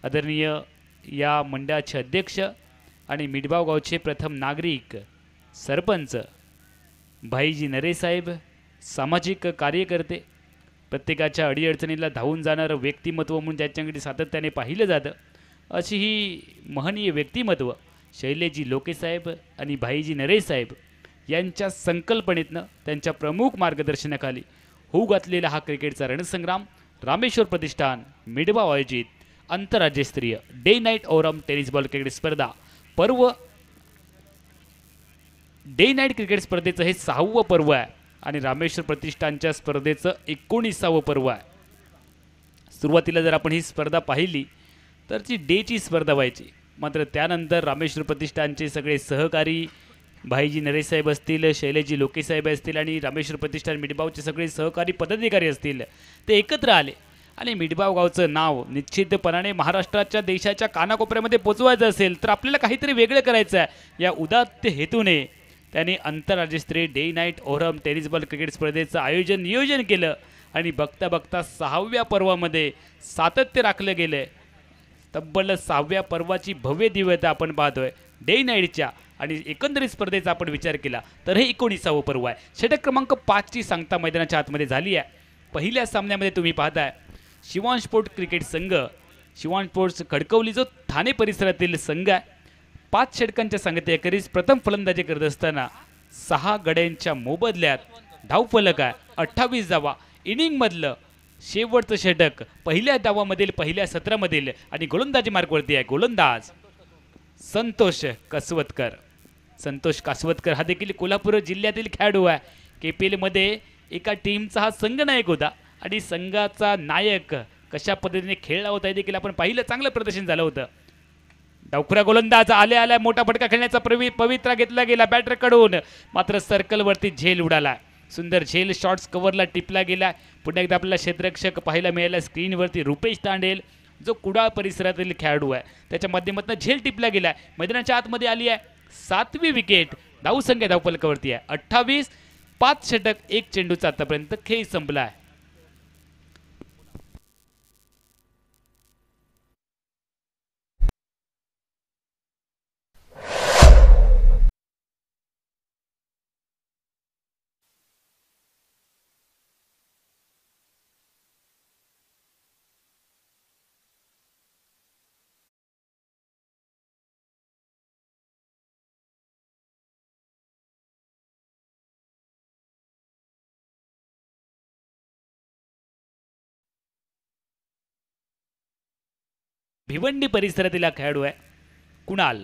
आदरणीय या मंडळाचे अध्यक्ष आणि मिडबाव गावचे प्रथम नागरिक सरपंच भाईजी नरेसाहेब, सामाजिक कार्यकर्ते, प्रत्येकाच्या अडीअडचणीला धावून जाणारं व्यक्तिमत्व म्हणून ज्याच्याकडे सातत्याने पाहिलं जातं अशी ही महनीय व्यक्तिमत्व शैलेजी लोकेसाहेब आणि भाईजी नरेसाहेब यांच्या संकल्पनेतनं त्यांच्या प्रमुख मार्गदर्शनाखाली होऊ घातलेला हा क्रिकेटचा रणसंग्राम रामेश्वर प्रतिष्ठान मिडबाव आयोजित आंतरराज्यस्तरीय day night overarm tennis ball cricket स्पर्धा पर्व डे नाईट क्रिकेट स्पर्धेचं हे 6वं पर्व आहे आणि रामेश्वर प्रतिष्ठानच्या स्पर्धेचं 19वं पर्व आहे. सुरुवातीला जर आपण ही स्पर्धा पाहिली तर ती डेची स्पर्धा व्हायची, मात्र त्यानंतर रामेश्वर प्रतिष्ठानचे सगळे सहकारी भाईजी नरेसाहेब असतील, शैलेजी लोकेसाहेब असतील आणि रामेश्वर प्रतिष्ठान मिडबावचे सगळे सहकारी पदाधिकारी असतील ते एकत्र आले आणि मिडबाव गावचं नाव निश्चितपणाने महाराष्ट्राच्या देशाच्या कानाकोपऱ्यामध्ये पोचवायचं असेल तर आपल्याला काहीतरी वेगळं करायचं आहे. या उदात्त हेतूने त्यांनी आंतरराज्यस्तरीय day night overarm tennis ball cricket स्पर्धेचं नियोजन केलं आणि बघता बघता 6व्या पर्वामध्ये सातत्य राखलं गेलं. तब्बल 6व्या पर्वाची भव्य दिव्यता आपण पाहतोय डे नाईटच्या आणि एकंदरीत स्पर्धेचा आपण विचार केला तर हे 19वं पर्व आहे. षटक क्रमांक 5ची सांगता मैदानाच्या आतमध्ये झाली आहे. पहिल्या सामन्यामध्ये तुम्ही पाहताय शिवान स्पोर्ट क्रिकेट संघ, शिवान स्पोर्ट्स खडकवली जो ठाणे परिसरातील संघ आहे, 5 षटकांच्या सांगतेकरीस प्रथम फलंदाजी करत असताना 6 गड्यांच्या मोबदल्यात धावफलक आहे 28 धावा. इनिंगमधलं शेवटचं षटक पहिल्या डावामधील पहिल्या सत्रामधील आणि गोलंदाजी मार्गवरती आहे गोलंदाज संतोष कासवतकर. संतोष कासवतकर हा देखील कोल्हापूर जिल्ह्यातील खेळाडू आहे. KPL मध्ये एका टीमचा हा संघनायक होता आणि संघाचा नायक कशा पद्धतीने खेळला होता हे देखील आपण पाहिलं. चांगलं प्रदर्शन झालं होतं. डावखुरा गोलंदाज आल्या मोठा फटका खेळण्याचा पवित्रा घेतला गेला बॅटरकडून, मात्र सर्कलवरती झेल उडाला. सुंदर झेल शॉट्स कव्हरला टिपला गेला. पुन्हा एकदा आपल्याला क्षेत्ररक्षक पाहायला मिळाला स्क्रीनवरती रुपेश तांडेल जो कुडाळ परिसरातील खेळाडू आहे त्याच्या माध्यमातून झेल टिपला गेला. मैदानाच्या आतमध्ये आली आहे 7वी विकेट. धावसंख्या धावफलकावरती आहे 28. 5 षटक 1 चेंडूचा आतापर्यंत खेळ संपला आहे. भिवंडी परिसरातील खेळाडू आहे कुणाल.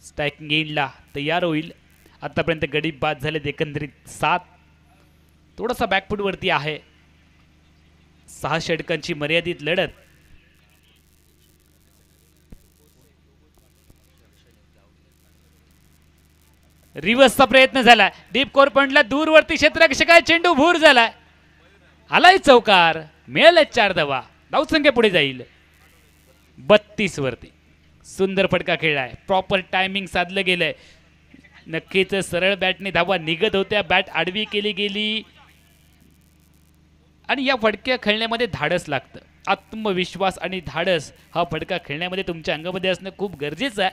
स्ट्रायकिंग एंडला तयार होईल. आतापर्यंत गडी बाद झालेत एकंदरीत 7. थोडासा बॅकफूटवरती आहे. 6 षटकांची मर्यादित लढत. रिव्हर्सचा प्रयत्न झाला. डीप कोर पॉइंटला दूरवरती क्षेत्ररक्षक चेंडू भूर झाला. आलाय चौकार. मिळाले 4 धावा. धावसंख्या पुढे जाईल 32 वरती. सुंदर फटका खेळलाय. प्रॉपर टायमिंग साधलं गेलंय. नक्कीच सरळ बॅटने धावा निघत होत्या. बॅट आडवी केली गेली आणि या फटक्या खेळण्यामध्ये धाडस लागतं. आत्मविश्वास आणि धाडस हा फटका खेळण्यामध्ये तुमच्या अंगामध्ये असणं खूप गरजेचं आहे.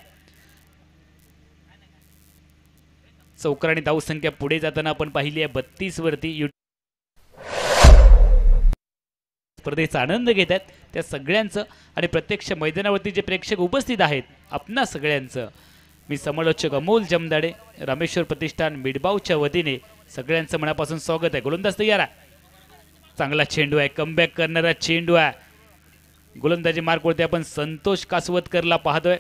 चौकार आणि धावसंख्या पुढे जाताना आपण पाहिली आहे 32 वरती. स्पर्धेचा आनंद घेत आहेत त्या सगळ्यांचं आणि प्रत्यक्ष मैदानावरती जे प्रेक्षक उपस्थित आहेत आपणा सगळ्यांचं मी समालोचक अमोल जमदाडे रामेश्वर प्रतिष्ठान मिडबावच्या वतीने सगळ्यांचं मनापासून स्वागत आहे. गोलंदाज तयार आहे. चांगला चेंडू आहे. कमबॅक करणारा चेंडू आहे. गोलंदाजी मार्कवरती आपण संतोष कासवतकरला पाहतोय.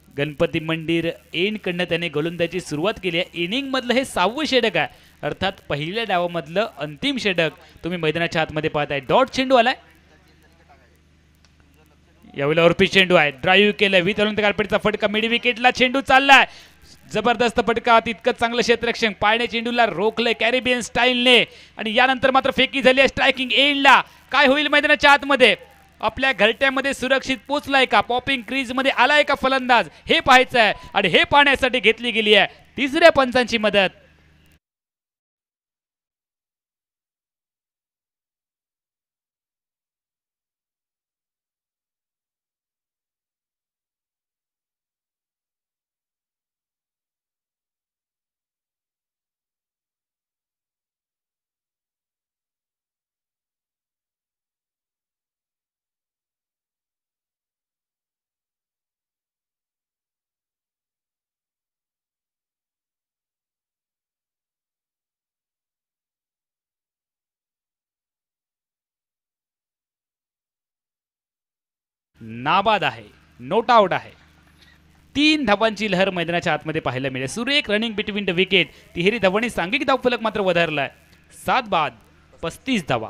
गणपती मंदिर एंडकडनं त्याने गोलंदाजी सुरुवात केली आहे. इनिंग मधलं हे 6वं षटक आहे, अर्थात पहिल्या डावामधलं अंतिम षटक तुम्ही मैदानाच्या आतमध्ये पाहताय. डॉट चेंडू आलाय. यावेळेला उर्फी चेंडू आहे. ड्राईव्ह केलं विथ कार्पेटचा फटका मिड विकेटला चेंडू चाललाय. जबरदस्त फटका, तितकंच चांगलं क्षेत्ररक्षण, पायने चेंडूला रोखलंय कॅरेबियन स्टाईलने आणि यानंतर मात्र फेकी झाली आहे स्ट्रायकिंग एंडला. काय होईल मैदानाच्या आतमध्ये? आपल्या घरट्यामध्ये सुरक्षित पोचलाय का? पॉपिंग क्रीज मध्ये आलाय का फलंदाज? हे पाहायचं आहे आणि हे पाहण्यासाठी घेतली गेली आहे तिसऱ्या पंचांची मदत. नाबाद आहे, नोट आउट आहे. 3 धावांची लहर मैदानाच्या आतमध्ये पाहायला मिळेल. सुरेख रनिंग बिटवीन द विकेट. तिहेरी धावांनी सांघिक धावफलक मात्र वधारलाय. 7 बाद 35 धावा.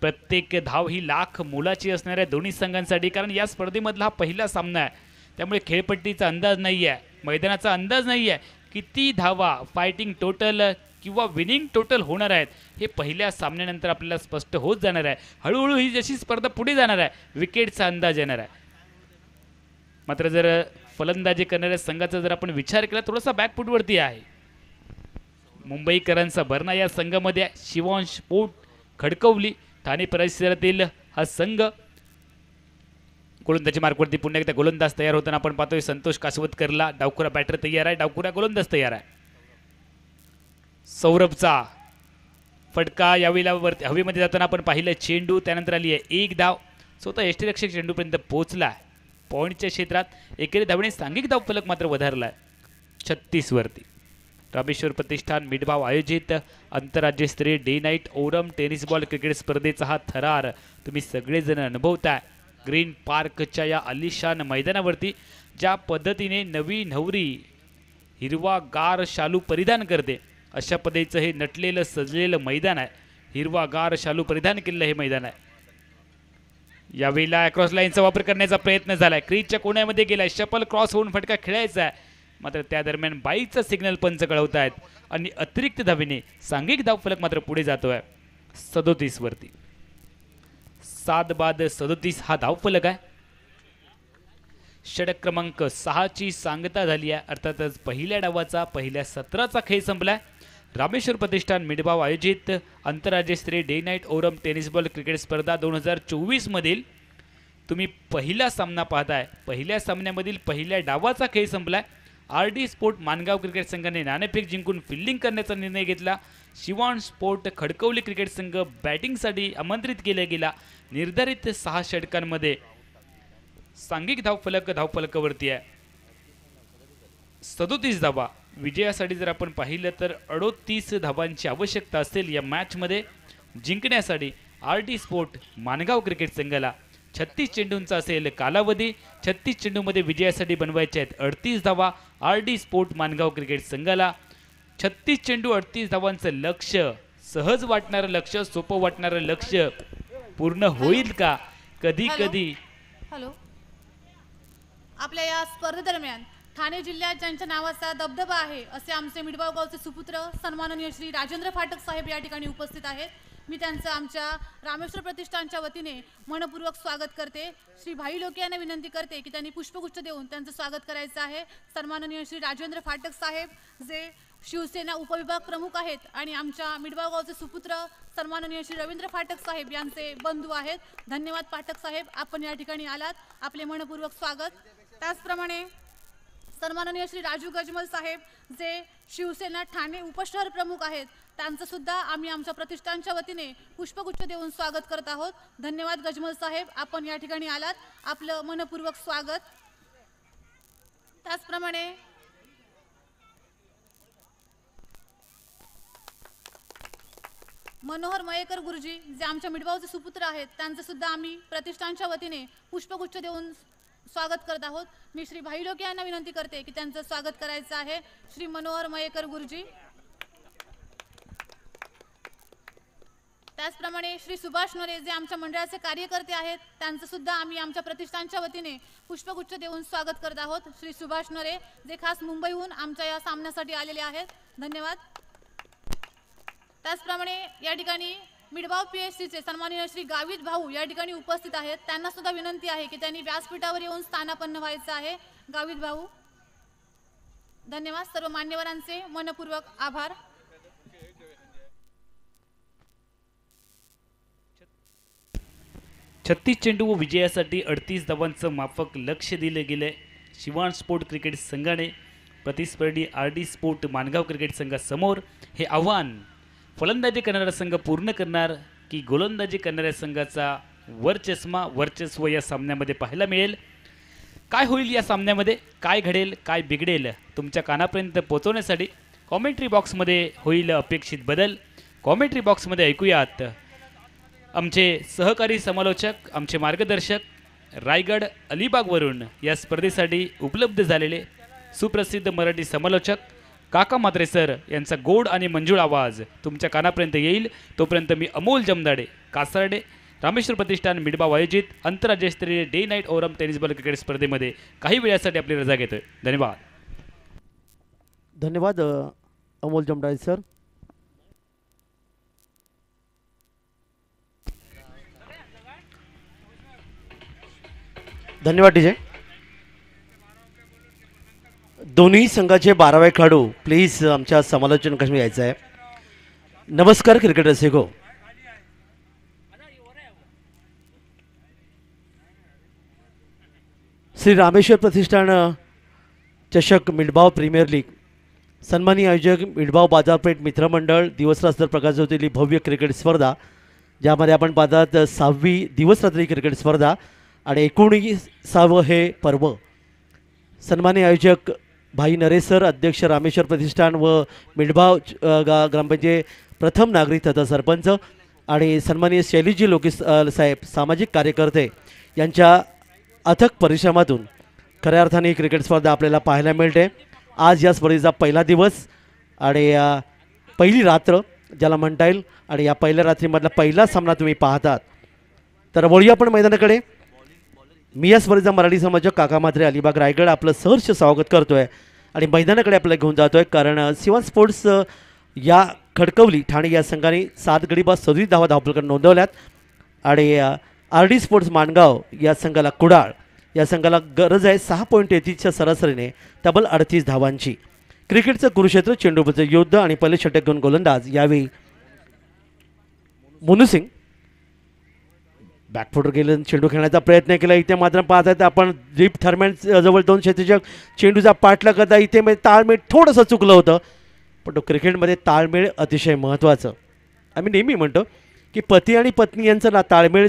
प्रत्येक धाव ही लाख मोलाची असणाऱ्या दोन्ही संघांसाठी, कारण या स्पर्धेमधला हा पहिला सामना आहे. त्यामुळे खेळपट्टीचा अंदाज नाही आहे, मैदानाचा अंदाज नाही आहे, किती धावा फायटिंग टोटल किंवा विनिंग टोटल होणार आहेत हे पहिल्या सामन्यानंतर आपल्याला स्पष्ट होत जाणार आहे. हळूहळू ही जशी स्पर्धा पुढे जाणार आहे विकेटचा अंदाज येणार आहे. मात्र जर फलंदाजी करणाऱ्या संघाचा जर आपण विचार केला थोडासा बॅकफुटवरती आहे. मुंबईकरांचा भरणा या संघामध्ये शिवांश पोट खडकवली ठाणे परिसरातील हा संघ. गोलंदाजी मार्कवरती पुन्हा एकदा गोलंदाज तयार होताना आपण पाहतोय. संतोष कासवतकरला डावखुरा बॅटर तयार आहे, डावखुरा गोलंदाज तयार आहे. सौरभचा फटका यावेळेला वरती हवेमध्ये जाताना आपण पाहिलं. चेंडू त्यानंतर आली आहे 1 धाव. स्वतः यष्टीरक्षक चेंडूपर्यंत पोहोचला पॉईंटच्या क्षेत्रात. एकेरी धावणे सांघिक धावफलक मात्र वधारलाय 36 वरती. रामेश्वर प्रतिष्ठान मिडभाव आयोजित आंतरराज्यस्तरीय डे नाईट ओरम टेनिस बॉल क्रिकेट स्पर्धेचा हा थरार तुम्ही सगळेजण अनुभवताय. ग्रीन पार्कच्या या आलिशान मैदानावरती ज्या पद्धतीने नवी नवरी हिरवा गार शालू परिधान करते अशा पद्धतीचं हे नटलेलं सजलेलं मैदान आहे. हिरवा गार शालू परिधान केलेलं हे मैदान आहे. यावेळेला क्रॉस लाईनचा वापर करण्याचा प्रयत्न झालाय. क्रीजच्या कोण्यामध्ये गेलाय. शपल क्रॉस होऊन फटका खेळायचा आहे. मात्र त्या दरम्यान बाईचा सिग्नल पंच कळवत आहेत आणि अतिरिक्त धावेने सांघिक धावफलक मात्र पुढे जातोय 37 वरती. 7 बाद 37 हा धावफलक आहे. षटक क्रमांक 6 ची सांगता झाली आहे. अर्थातच पहिल्या डावाचा पहिल्या सत्राचा खेळ संपलाय. रामेश्वर प्रतिष्ठान मिडभाव आयोजित आंतरराज्यस्तरीय डे नाईट ओरम टेनिस बॉल क्रिकेट स्पर्धा 2024 मधील तुम्ही पहिला सामना पाहताय. पहिल्या सामन्यामधील पहिल्या डावाचा खेळ संपलाय. RD स्पोर्ट मानगाव क्रिकेट संघाने नाणेफेक जिंकून फिल्डिंग करण्याचा निर्णय घेतला. शिवान स्पोर्ट खडकवली क्रिकेट संघ बॅटिंगसाठी आमंत्रित केला गेला. निर्धारित 6 षटकांमध्ये सांघिक धावफलकावरती आहे 37 धावा. विजयासाठी जर आपण पाहिलं तर 38 धावांची आवश्यकता असेल या मॅचमध्ये जिंकण्यासाठी. RD स्पोर्ट मानगाव क्रिकेट संघाला 36 चेंडूंचा असेल कालावधी. 36 चेंडूमध्ये विजयासाठी बनवायचे आहेत 38 धावा. RD स्पोर्ट मानगाव क्रिकेट संघाला 36 चेंडू 38 धावांचं लक्ष्य, सहज वाटणारं लक्ष्य, सोपं वाटणारं लक्ष्य पूर्ण होईल का? कधी कधी हॅलो, आपल्या या स्पर्धेदरम्यान ठाणे जिल्ह्यात ज्यांच्या नावाचा दबदबा आहे असे आमचे मिडबाव गावचे सुपुत्र सन्माननीय श्री राजेंद्र फाटक साहेब या ठिकाणी उपस्थित आहेत. मी त्यांचं आमच्या रामेश्वर प्रतिष्ठानच्या वतीने मनपूर्वक स्वागत करते. श्री भाई लोके यांना विनंती करते की त्यांनी पुष्पगुच्छ देऊन त्यांचं स्वागत करायचं आहे. सन्माननीय श्री राजेंद्र फाटक साहेब जे शिवसेना उपविभाग प्रमुख आहेत आणि आमच्या मिडबाव गावचे सुपुत्र सन्माननीय श्री रवींद्र फाटक साहेब यांचे बंधू आहेत. धन्यवाद फाटक साहेब, आपण या ठिकाणी आलात, आपले मनपूर्वक स्वागत. त्याचप्रमाणे सन्माननीय श्री राजू गजमल साहेब जे शिवसेना ठाणे उपशहर प्रमुख आहेत त्यांचं सुद्धा आम्ही आमच्या प्रतिष्ठानच्या वतीने पुष्पगुच्छ देऊन स्वागत करत आहोत. धन्यवाद गजमल साहेब, आपण या ठिकाणी आलात, आपलं मनपूर्वक स्वागत. त्याचप्रमाणे मनोहर मयेकर गुरुजी जे आमच्या मिडबावचे सुपुत्र आहेत त्यांचं सुद्धा आम्ही प्रतिष्ठानच्या वतीने पुष्पगुच्छ देऊन स्वागत करत आहोत. मी श्री भाई लोके यांना विनंती करते की त्यांचं स्वागत करायचं आहे. श्री मनोहर मयेकर गुरुजी. त्याचप्रमाणे श्री सुभाष नरे जे आमच्या मंडळाचे कार्यकर्ते आहेत त्यांचं सुद्धा आम्ही आमच्या प्रतिष्ठानच्या वतीने पुष्पगुच्छ देऊन स्वागत करत आहोत. श्री सुभाष नरे जे खास मुंबईहून आमच्या या सामन्यासाठी आलेले आहेत. धन्यवाद. त्याचप्रमाणे या ठिकाणी मिडबाव PSCचे सन्माननीय श्री गावित भाऊ या ठिकाणी उपस्थित आहेत. त्यांना सुद्धा विनंती आहे की त्यांनी व्यासपीठावर येऊन स्थानापन्न व्हायचं आहे. गावित भाऊ. धन्यवाद. सर्व मान्यवरांचे मनपूर्वक आभार. 36 चेंडू व विजयासाठी 38 धावांचं माफक लक्ष दिलं गेलं. शिवान स्पोर्ट क्रिकेट संघाने प्रतिस्पर्धी RD स्पोर्ट माणगाव क्रिकेट संघासमोर हे आव्हान फलंदाजी करणारा संघ पूर्ण करणार की गोलंदाजी करणाऱ्या संघाचा वर्चस्व या सामन्यामध्ये पाहायला मिळेल. काय होईल या सामन्यामध्ये, काय घडेल, काय बिघडेल, तुमच्या कानापर्यंत पोहोचवण्यासाठी कॉमेंट्री बॉक्समध्ये होईल अपेक्षित बदल. कॉमेंट्री बॉक्समध्ये ऐकूयात आमचे सहकारी समालोचक, आमचे मार्गदर्शक रायगड अलिबागवरून या स्पर्धेसाठी उपलब्ध झालेले सुप्रसिद्ध मराठी समालोचक काका म्हात्रे सर यांचा गोड आणि मंजूळ आवाज तुमच्या कानापर्यंत येईल. तोपर्यंत मी अमोल जमदाडे कासारडे रामेश्वर प्रतिष्ठान मिडबाव आयोजित आंतरराज्यस्तरीय डे नाईट ओरम टेनिस बॉल क्रिकेट स्पर्धेमध्ये काही वेळासाठी आपली रजा घेतोय. धन्यवाद. धन्यवाद अमोल जमदाडे सर. धन्यवाद डीजे. दोन्ही संघाचे 12वे खेळाडू प्लीज आमच्या समालोचन कक्षात यायचं आहे. नमस्कार क्रिकेट रसिको. श्री रामेश्वर प्रतिष्ठान चषक मिडबाव प्रीमियर लीग सन्मानी आयोजक मिडबाव बाजारपेठ मित्रमंडळ दिवसरात्र प्रकाशवतील भव्य क्रिकेट स्पर्धा ज्यामध्ये आपण पाहतात 6वी दिवसरात्री क्रिकेट स्पर्धा आणि 19वे हे पर्व. सन्मानी आयोजक भाई नरेसर, अध्यक्ष रामेश्वर प्रतिष्ठान व मिडबाव ग्रामपंचायत प्रथम नागरिक तथा सरपंच आणि सन्माननीय शैलीजी लोके साहेब सामाजिक कार्यकर्ते यांच्या अथक परिश्रमातून खऱ्या अर्थाने क्रिकेट स्पर्धा आपल्याला पाहायला मिळते. आज या स्पर्धेचा पहिला दिवस आणि पहिली रात्र ज्याला म्हणता येईल आणि या पहिल्या रात्रीमधला पहिला सामना तुम्ही पाहतात. तर वळूया आपण मैदानाकडे. मी या स्पर्धेचा मराठी समाजक काका म्हात्रे अलिबाग रायगड आपलं सहर्ष स्वागत करतोय आणि मैदानाकडे आपल्याला घेऊन जातोय. कारण शिवान स्पोर्ट्स या खडकवली ठाणे या संघाने 7 गडी बाद 37 धावा धावफलकात नोंदवल्यात आणि RD स्पोर्ट्स माणगाव या संघाला कुडाळ या संघाला गरज आहे 6.33च्या सरासरीने तब्बल 38 धावांची. क्रिकेटचं कुरुक्षेत्र, चेंडूपचं युद्ध आणि पहिले षटक घेऊन गोलंदाज यावेळी मोनू सिंग बॅकफुटर गेलं चेंडू खेळण्याचा प्रयत्न केला. इथे मात्र पाहतात आपण डीप थर्मॅन जवळ 2 क्षेत्ररक्षक चेंडूचा पाठला करता इथे ताळमेळ थोडंसं चुकलं होतं. पण तो क्रिकेटमध्ये ताळमेळ अतिशय महत्त्वाचं. आम्ही नेहमी म्हणतो की पती आणि पत्नी यांचा ताळमेळ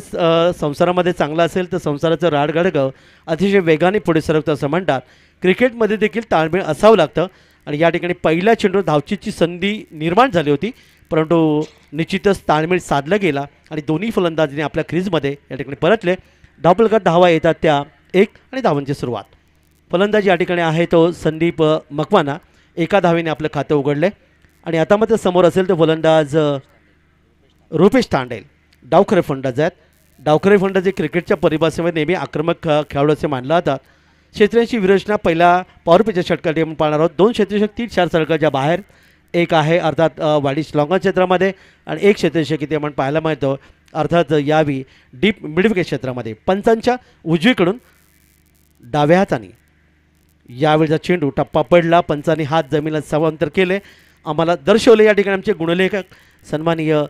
संसारामध्ये चांगला असेल तर संसाराचं राडगडगं अतिशय वेगाने पुढे सरकतं असं म्हणतात. क्रिकेटमध्ये देखील ताळमेळ असावं लागतं आणि या ठिकाणी पहिल्या चेंडूवर धावचीची संधी निर्माण झाली होती परंतु निश्चितच ताळमेळ साधला गेला आणि दोन्ही फलंदाजांनी आपल्या क्रीजमध्ये या ठिकाणी परतले. धावफलकात धावा येतात त्या 1 आणि धावांची सुरुवात. फलंदाज या ठिकाणी आहे तो संदीप मकवाना, 1 धावेने आपलं खातं उघडले आणि आता मात्र समोर असेल तर फलंदाज रुपेश तांडेल. डावखरे फलंदाज आहेत. डावखरे फलंदाज क्रिकेटच्या परिभाषेमध्ये नेहमी आक्रमक खेळाडू असे मानला जातात. क्षेत्ररक्षणाची विरचना पहिला पॉवर प्लेच्या षटकासाठी आपण पाहणार आहोत. 2 क्षेत्ररक्षक 3 4 षटकाच्या बाहेर, 1 आहे अर्थात वाडीश लॉंगॉन क्षेत्रामध्ये आणि 1 क्षेत्ररक्षक इथे आपण पाहायला मिळतो अर्थात यावी डीप मिडविकेट क्षेत्रामध्ये. पंचांच्या उजवीकडून डाव्या हाताने यावेळीचा चेंडू टप्पा पडला. पंचांनी हात जमिनीला समांतर केले. आम्हाला दर्शवले या ठिकाणी आमचे गुणलेखक सन्माननीय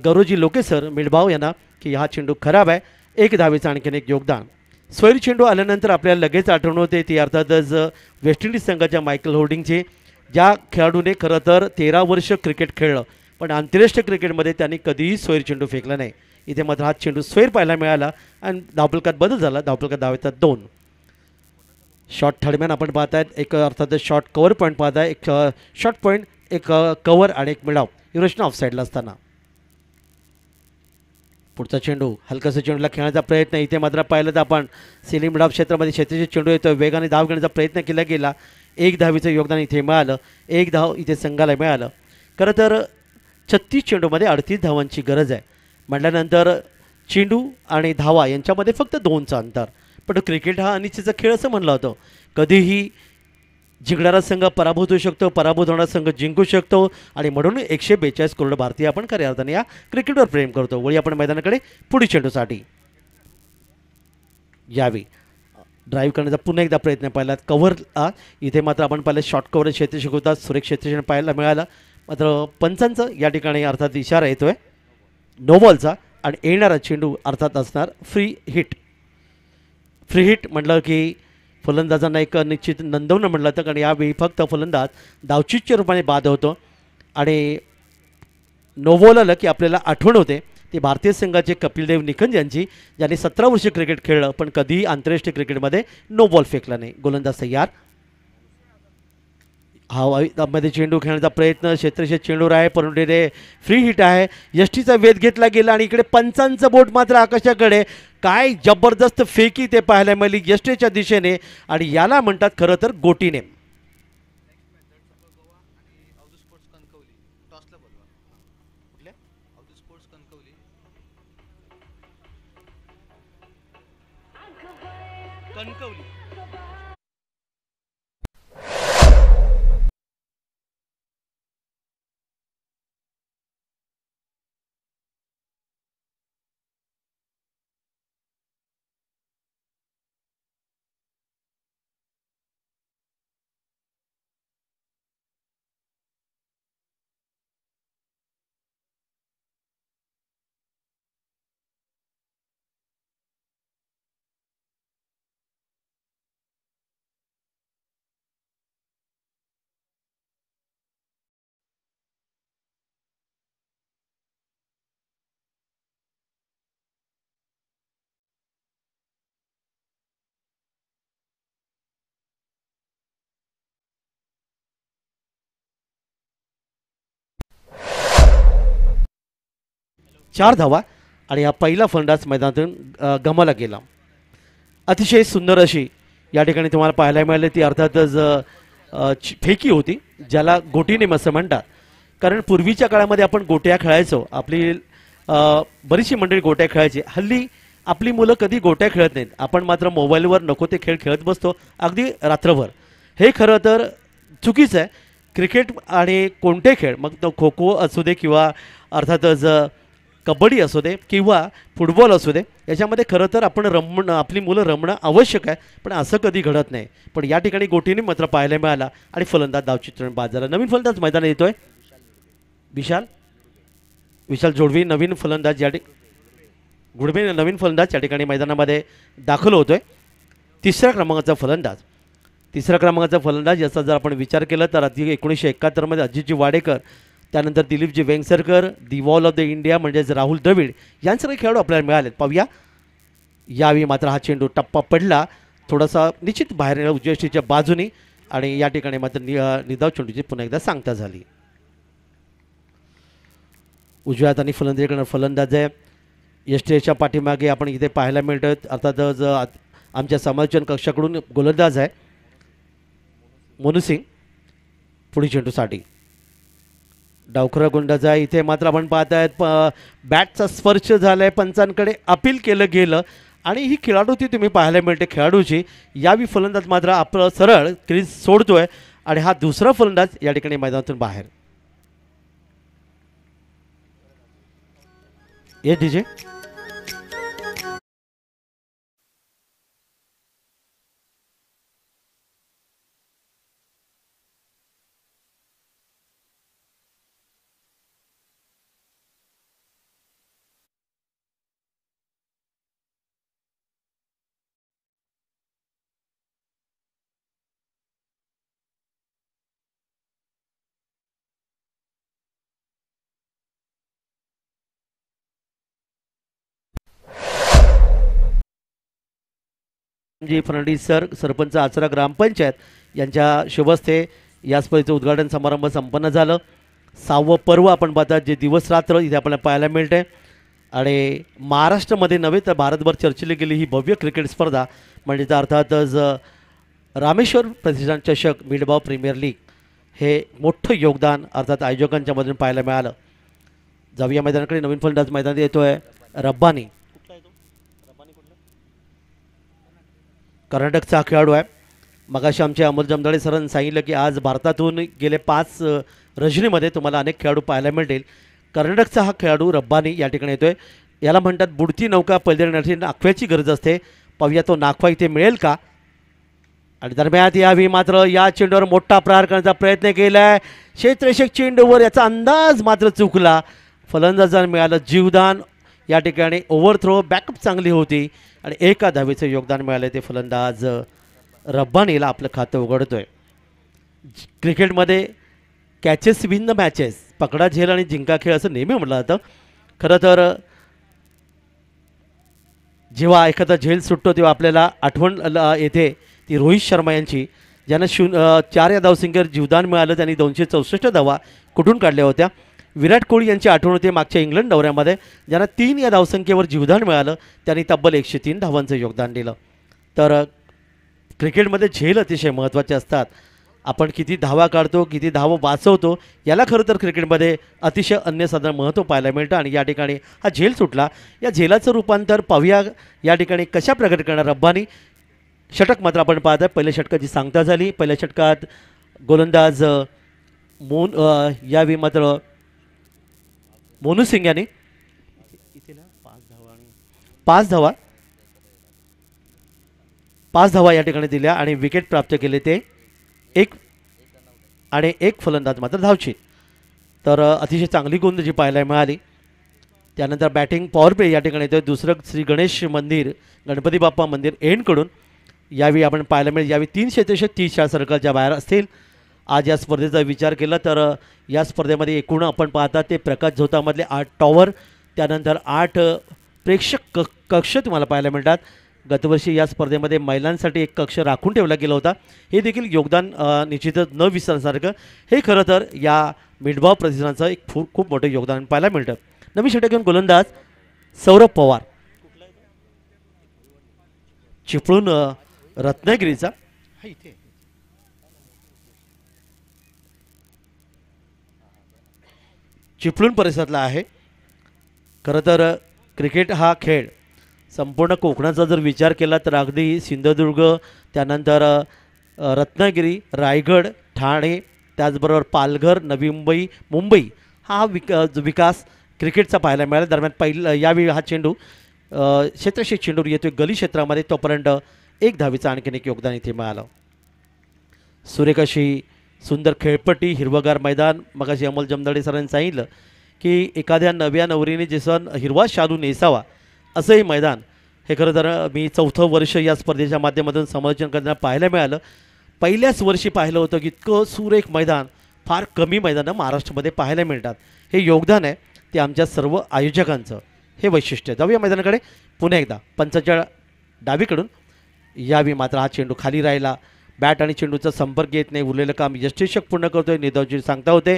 गौरवजी लोके सर मिडबाव यांना की हा चेंडू खराब आहे. 1 धावेचं आणखीन एक योगदान. स्वैर चेंडू आल्यानंतर आपल्याला लगेच आठवण होते ती अर्थातच वेस्ट इंडिज संघाच्या मायकल होर्डिंगचे, ज्या खेळाडूने खरं तर 13 वर्ष क्रिकेट खेळलं पण आंतरराष्ट्रीय क्रिकेटमध्ये त्यांनी कधीही स्वैर चेंडू फेकला नाही. इथे मात्र हा चेंडू स्वैर पाहायला मिळाला आणि धावफलकात बदल झाला. धावफलकात धावेतात 2. शॉर्ट थर्डमॅन आपण पाहतायत. एक अर्थात शॉर्ट कव्हर पॉईंट पाहताय. एक शॉर्ट पॉईंट, एक कव्हर आणि एक मिडाव. युरोशना ऑफसाईडला असताना पुढचा चेंडू हलकासा चेंडूला खेळण्याचा प्रयत्न. इथे मात्र पाहिलं तर आपण सेलिंग मिडाव क्षेत्रामध्ये क्षेत्राचे चेंडू येतो. वेगाने धाव घेण्याचा प्रयत्न केला गेला. 1 धावेचं योगदान इथे मिळालं. 1 धाव इथे संघाला मिळालं. खरं तर 36 चेंडूमध्ये 38 धावांची गरज आहे म्हटल्यानंतर चेंडू आणि धावा यांच्यामध्ये फक्त 2चं अंतर. पण क्रिकेट हा अनिश्चितचा खेळ असं म्हणलं होतं. कधीही जिंकणारा संघ पराभूत होऊ शकतो, पराभूत होणारा संघ जिंकू शकतो आणि म्हणून 142 करोड भारतीय आपण खऱ्या अर्थाने या क्रिकेटवर प्रेम करतो. वळी आपण मैदानाकडे पुढील चेंडूसाठी यावी. ड्राईव्ह करण्याचा पुन्हा एकदा प्रयत्न पाहिला कव्हरला. इथे मात्र आपण पाहिलं शॉर्ट कव्हरेज क्षेत्ररक्षक होता, सुरेख क्षेत्ररक्षण पाहायला मिळालं. मात्र पंचांचं या ठिकाणी अर्थात इशारा येतोय नो बॉलचा आणि येणारा चेंडू अर्थात असणार फ्री हिट. फ्री हिट म्हटलं की फलंदाजांना एक निश्चित नंदवणं म्हटलं तर, कारण यावेळी फक्त फलंदाज धावचीच्या रूपाने बाद होतो आणि नो बॉल आलं की आपल्याला आठवण होते ती भारतीय संघाचे कपिलदेव निखंज यांची, ज्यांनी 17 वर्ष क्रिकेट खेळलं पण कधीही आंतरराष्ट्रीय क्रिकेटमध्ये नो बॉल फेकला नाही. गोलंदाज तयार. मध्ये चेंडू खेळण्याचा प्रयत्न क्षेत्ररक्षक चेंडूवर आहे परंतु ते फ्री हिट आहे. यष्टीचा वेध घेतला गेला आणि इकडे पंचांचं बोट मात्र आकाशाकडे. काय जबरदस्त फेकी ते पाहायला मिळाली यष्टीच्या दिशेने आणि याला म्हणतात खरं तर गोटीने. चार धावा आणि हा पहिला फलंदाज मैदानातून गमावला गेला. अतिशय सुंदर अशी या ठिकाणी तुम्हाला पाहायला मिळाली ती अर्थातच फेकी होती ज्याला गोटीनेम असं म्हणतात. कारण पूर्वीच्या काळामध्ये आपण गोट्या खेळायचो, आपली बरीचशी मंडळी गोट्या खेळायची. हल्ली आपली मुलं कधी गोट्या खेळत नाहीत, आपण मात्र मोबाईलवर नको ते खेळ खेळत बसतो अगदी रात्रभर. हे खरं तर चुकीचं आहे. क्रिकेट आणि कोणते खेळ मग तो खो खो असू दे किंवा अर्थातच कबड्डी असू दे किंवा फुटबॉल असू दे, याच्यामध्ये खरं तर आपण आपली मुलं रमणं आवश्यक आहे, पण असं कधी घडत नाही. पण या ठिकाणी गोटीने मात्र पाहायला मिळाला आणि फलंदाज धावचित्रण बाद झाला. नवीन फलंदाज मैदानात येतोय विशाल जोडवी नवीन फलंदाज या गुडबे नवीन फलंदाज या ठिकाणी मैदानामध्ये दाखल होतोय. तिसऱ्या क्रमांकाचा फलंदाज याचा जर आपण विचार केला तर 1971 मध्ये अजितजी वाडेकर, त्यानंतर Dilipji Vengsarkar, the wall of the India म्हणजेच राहुल द्रविड यांसारखे खेळाडू आपल्याला मिळालेत. पाहूया यावेळी मात्र हा चेंडू टप्पा पडला थोडासा निश्चित बाहेर उजव्या बाजूनी आणि या ठिकाणी मात्र निधाव चेंडूची पुन्हा एकदा सांगता झाली. उजव्या हाताने फलंदाज आहे. यष्टीच्या पाठीमागे आपण इथे पाहायला मिळतं अर्थातच आमच्या समालोचन कक्षाकडून गोलंदाज आहे मोनू सिंग. पुढील चेंडूसाठी डावखरा गोलंदाज आहे. इथे मात्र आपण पाहत आहेत बॅटचा स्पर्श झालाय, पंचांकडे अपील केलं गेलं आणि ही खेळाडू ती तुम्ही पाहायला मिळते खेळाडूची. यावी फलंदाज मात्र आपलं सरळ क्रीज सोडतोय आणि हा दुसरा फलंदाज या ठिकाणी मैदानातून बाहेर. ये डीजे जी फडणवीस सर सरपंच आचरा ग्रामपंचायत यांच्या शुभहस्ते या स्पर्धेचं उद्घाटन समारंभ संपन्न झालं. 6वं पर्व आपण पाहतात जे दिवस रात्र इथे आपल्याला पाहायला मिळते आणि महाराष्ट्रामध्ये नव्हे तर भारतभर चर्चेली गेली ही भव्य क्रिकेट स्पर्धा म्हणजे अर्थातच रामेश्वर प्रतिष्ठान चषक मिडबाव प्रीमियर लीग हे मोठं योगदान अर्थात आयोजकांच्या मधून पाहायला मिळालं. जाऊया मैदानाकडे. नवीन फलंदाज मैदानात येतोय रब्बानी. कर्नाटकचा हा खेळाडू आहे. मगाशी आमचे अमोल जमदाडे सरांनी सांगितलं की आज भारतातून गेले 5 रजनीमध्ये तुम्हाला अनेक खेळाडू पाहायला मिळतील. कर्नाटकचा हा खेळाडू रब्बानी या ठिकाणी येतोय. याला म्हणतात बुडती नौका पलदेण्यासाठी नाखव्याची गरज असते. पाहूया तो नाखवा इथे मिळेल का. आणि दरम्यान यावेळी मात्र या चेंडूवर मोठा प्रहार करण्याचा प्रयत्न केला आहे. क्षेत्ररक्षक चेंडूवर याचा अंदाज मात्र चुकला. फलंदाजांना मिळालं जीवदान. या ठिकाणी ओव्हरथ्रो बॅकअप चांगली होती आणि एका धावेचं योगदान मिळालं. ते फलंदाज रब्बानीला आपलं खातं उघडतोय. क्रिकेटमध्ये कॅचेस विन द मॅचेस, पकडा झेल आणि जिंका खेळ असं नेहमी म्हटलं जातं. खरं तर जेव्हा एखादा झेल सुटतो तेव्हा आपल्याला आठवण येते ती रोहित शर्मा यांची, ज्यांना 4 या धावसंख्येवर जीवदान मिळालं. त्यांनी 264 धावा कुठून काढल्या होत्या. विराट कोहली यांची आठवण होते मागच्या इंग्लंड दौऱ्यामध्ये, ज्यांना 3 या धावसंख्येवर जीवदान मिळालं. त्यांनी तब्बल 103 धावांचं योगदान दिलं. तर क्रिकेटमध्ये झेल अतिशय महत्त्वाचे असतात. आपण किती धावा काढतो, किती धावा वाचवतो, याला खरं तर क्रिकेटमध्ये अतिशय अन्यसाधारण महत्त्व पाहायला मिळतं. आणि या ठिकाणी हा झेल सुटला. या झेलाचं रूपांतर पाहूया या ठिकाणी कशा प्रकारे करणार रब्बानी. षटक मात्र आपण पाहत आहे. पहिल्या षटकाची सांगता झाली. पहिल्या षटकात गोलंदाज यावेळी मात्र मोनू सिंग यांनी 5 धावा या ठिकाणी दिल्या आणि विकेट प्राप्त केले. ते एक फलंदाज मात्र धावची. तर अतिशय चांगली गोंधजी पाहायला मिळाली. त्यानंतर बॅटिंग पॉवर प्ले या ठिकाणी येतं. दुसरं श्री गणेश मंदिर, गणपती बाप्पा मंदिर एंडकडून यावेळी आपण पाहायला मिळेल. यावेळी 3 क्षेत्ररक्षक 30 सर्कलच्या बाहेर असतील. आज या स्पर्धेचा विचार केला तर या स्पर्धेमध्ये एकूण आपण पाहता ते प्रकाश झोतामधले 8 टॉवर, त्यानंतर 8 प्रेक्षक कक्ष तुम्हाला पाहायला मिळतात. गतवर्षी या स्पर्धेमध्ये महिलांसाठी एक कक्ष राखून ठेवला गेला होता. हे देखील योगदान निश्चितच न विसरण्यासारखं. हे खरं तर या मिडभाव प्रतिष्ठानाचं एक खूप मोठं योगदान पाहायला मिळतं. नवीन षटक घेऊन गोलंदाज सौरभ पवार, चिपळूण रत्नागिरीचा चिपळूण परिसरातला आहे. खरं तर क्रिकेट हा खेळ संपूर्ण कोकणाचा जर विचार केला तर अगदी सिंधुदुर्ग, त्यानंतर रत्नागिरी, रायगड, ठाणे, त्याचबरोबर पालघर, नवी मुंबई, मुंबई हा विकास क्रिकेटचा पाहायला मिळाला. दरम्यान यावेळी हा चेंडू क्षेत्ररक्षक चेंडूवर येतोय गली क्षेत्रामध्ये. तोपर्यंत 1 धावेचं आणखीन एक योगदान इथे मिळालं. सुरेख अशी सुंदर खेळपट्टी, हिरवगार मैदान. मगाशी अमोल जमदाडे सरांनी सांगितलं की एखाद्या नव्या नवरीने जसं हिरवा शालू नेसावा असं हे मैदान. हे खरं तर मी 4थं वर्ष या स्पर्धेच्या माध्यमातून समालोचन करताना पाहायला मिळालं. पहिल्याच वर्षी पाहिलं होतं की इतकं सुरेख मैदान फार कमी मैदानं महाराष्ट्रामध्ये पाहायला मिळतात. हे योगदान आहे ते आमच्या सर्व आयोजकांचं, हे वैशिष्ट्य. जाऊया मैदानाकडे पुन्हा एकदा. पंचाच्या डावीकडून यावी मात्र हा चेंडू खाली राहिला. बॅट आणि चेंडूचा संपर्क येत नाही. उरलेलं काम यष्टीषक पूर्ण करतोय निदावची सांगता होते.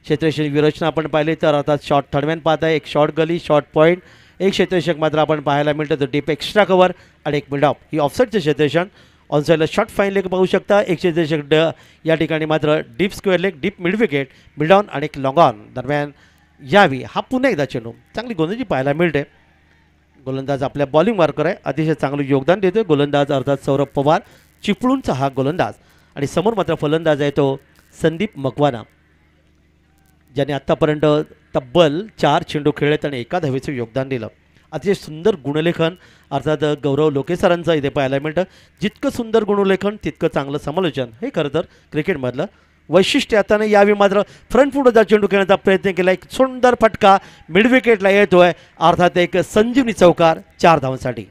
क्षेत्ररक्षक विरचना आपण पाहिले तर आता शॉर्ट थर्डमॅन पाहत आहे. एक शॉर्ट गली, शॉर्ट पॉईंट, एक क्षेत्ररक्षक मात्र आपण पाहायला मिळतं. तर डीप एक्स्ट्रा कव्हर आणि एक मिड ऑफ. ही ऑफसाईडचं क्षेत्ररक्षण. ऑनसाईडला शॉर्ट फाईन लेग पाहू शकता. एक क्षेत्ररक्षक या ठिकाणी मात्र deep square leg, deep mid wicket, mid on आणि एक लॉंग ऑन. दरम्यान यावी हा पुन्हा एकदा चेंडू चांगली गोलंदाजी पाहायला मिळते. गोलंदाज आपल्या बॉलिंग मार्कर आहे, अतिशय चांगलं योगदान देतोय. गोलंदाज अर्थात सौरभ पवार, चिपळूणचा हा गोलंदाज. आणि समोर मात्र फलंदाज आहे तो संदीप मकवाना, ज्याने आत्तापर्यंत तब्बल 4 चेंडू खेळलेत आणि 1 धावेचं योगदान दिलं. अतिशय सुंदर गुणलेखन अर्थात गौरव लोके सरांचं इथे पाहायला मिळतं. जितकं सुंदर गुणलेखन तितकं चांगलं समालोचन, हे खरं तर क्रिकेटमधलं वैशिष्ट्य. आता यावेळी मात्र फ्रंट फुटचा चेंडू खेळण्याचा प्रयत्न केला. एक सुंदर फटका मिड विकेटला येतोय. अर्थात एक संजीवनी चौकार 4 धावांसाठी.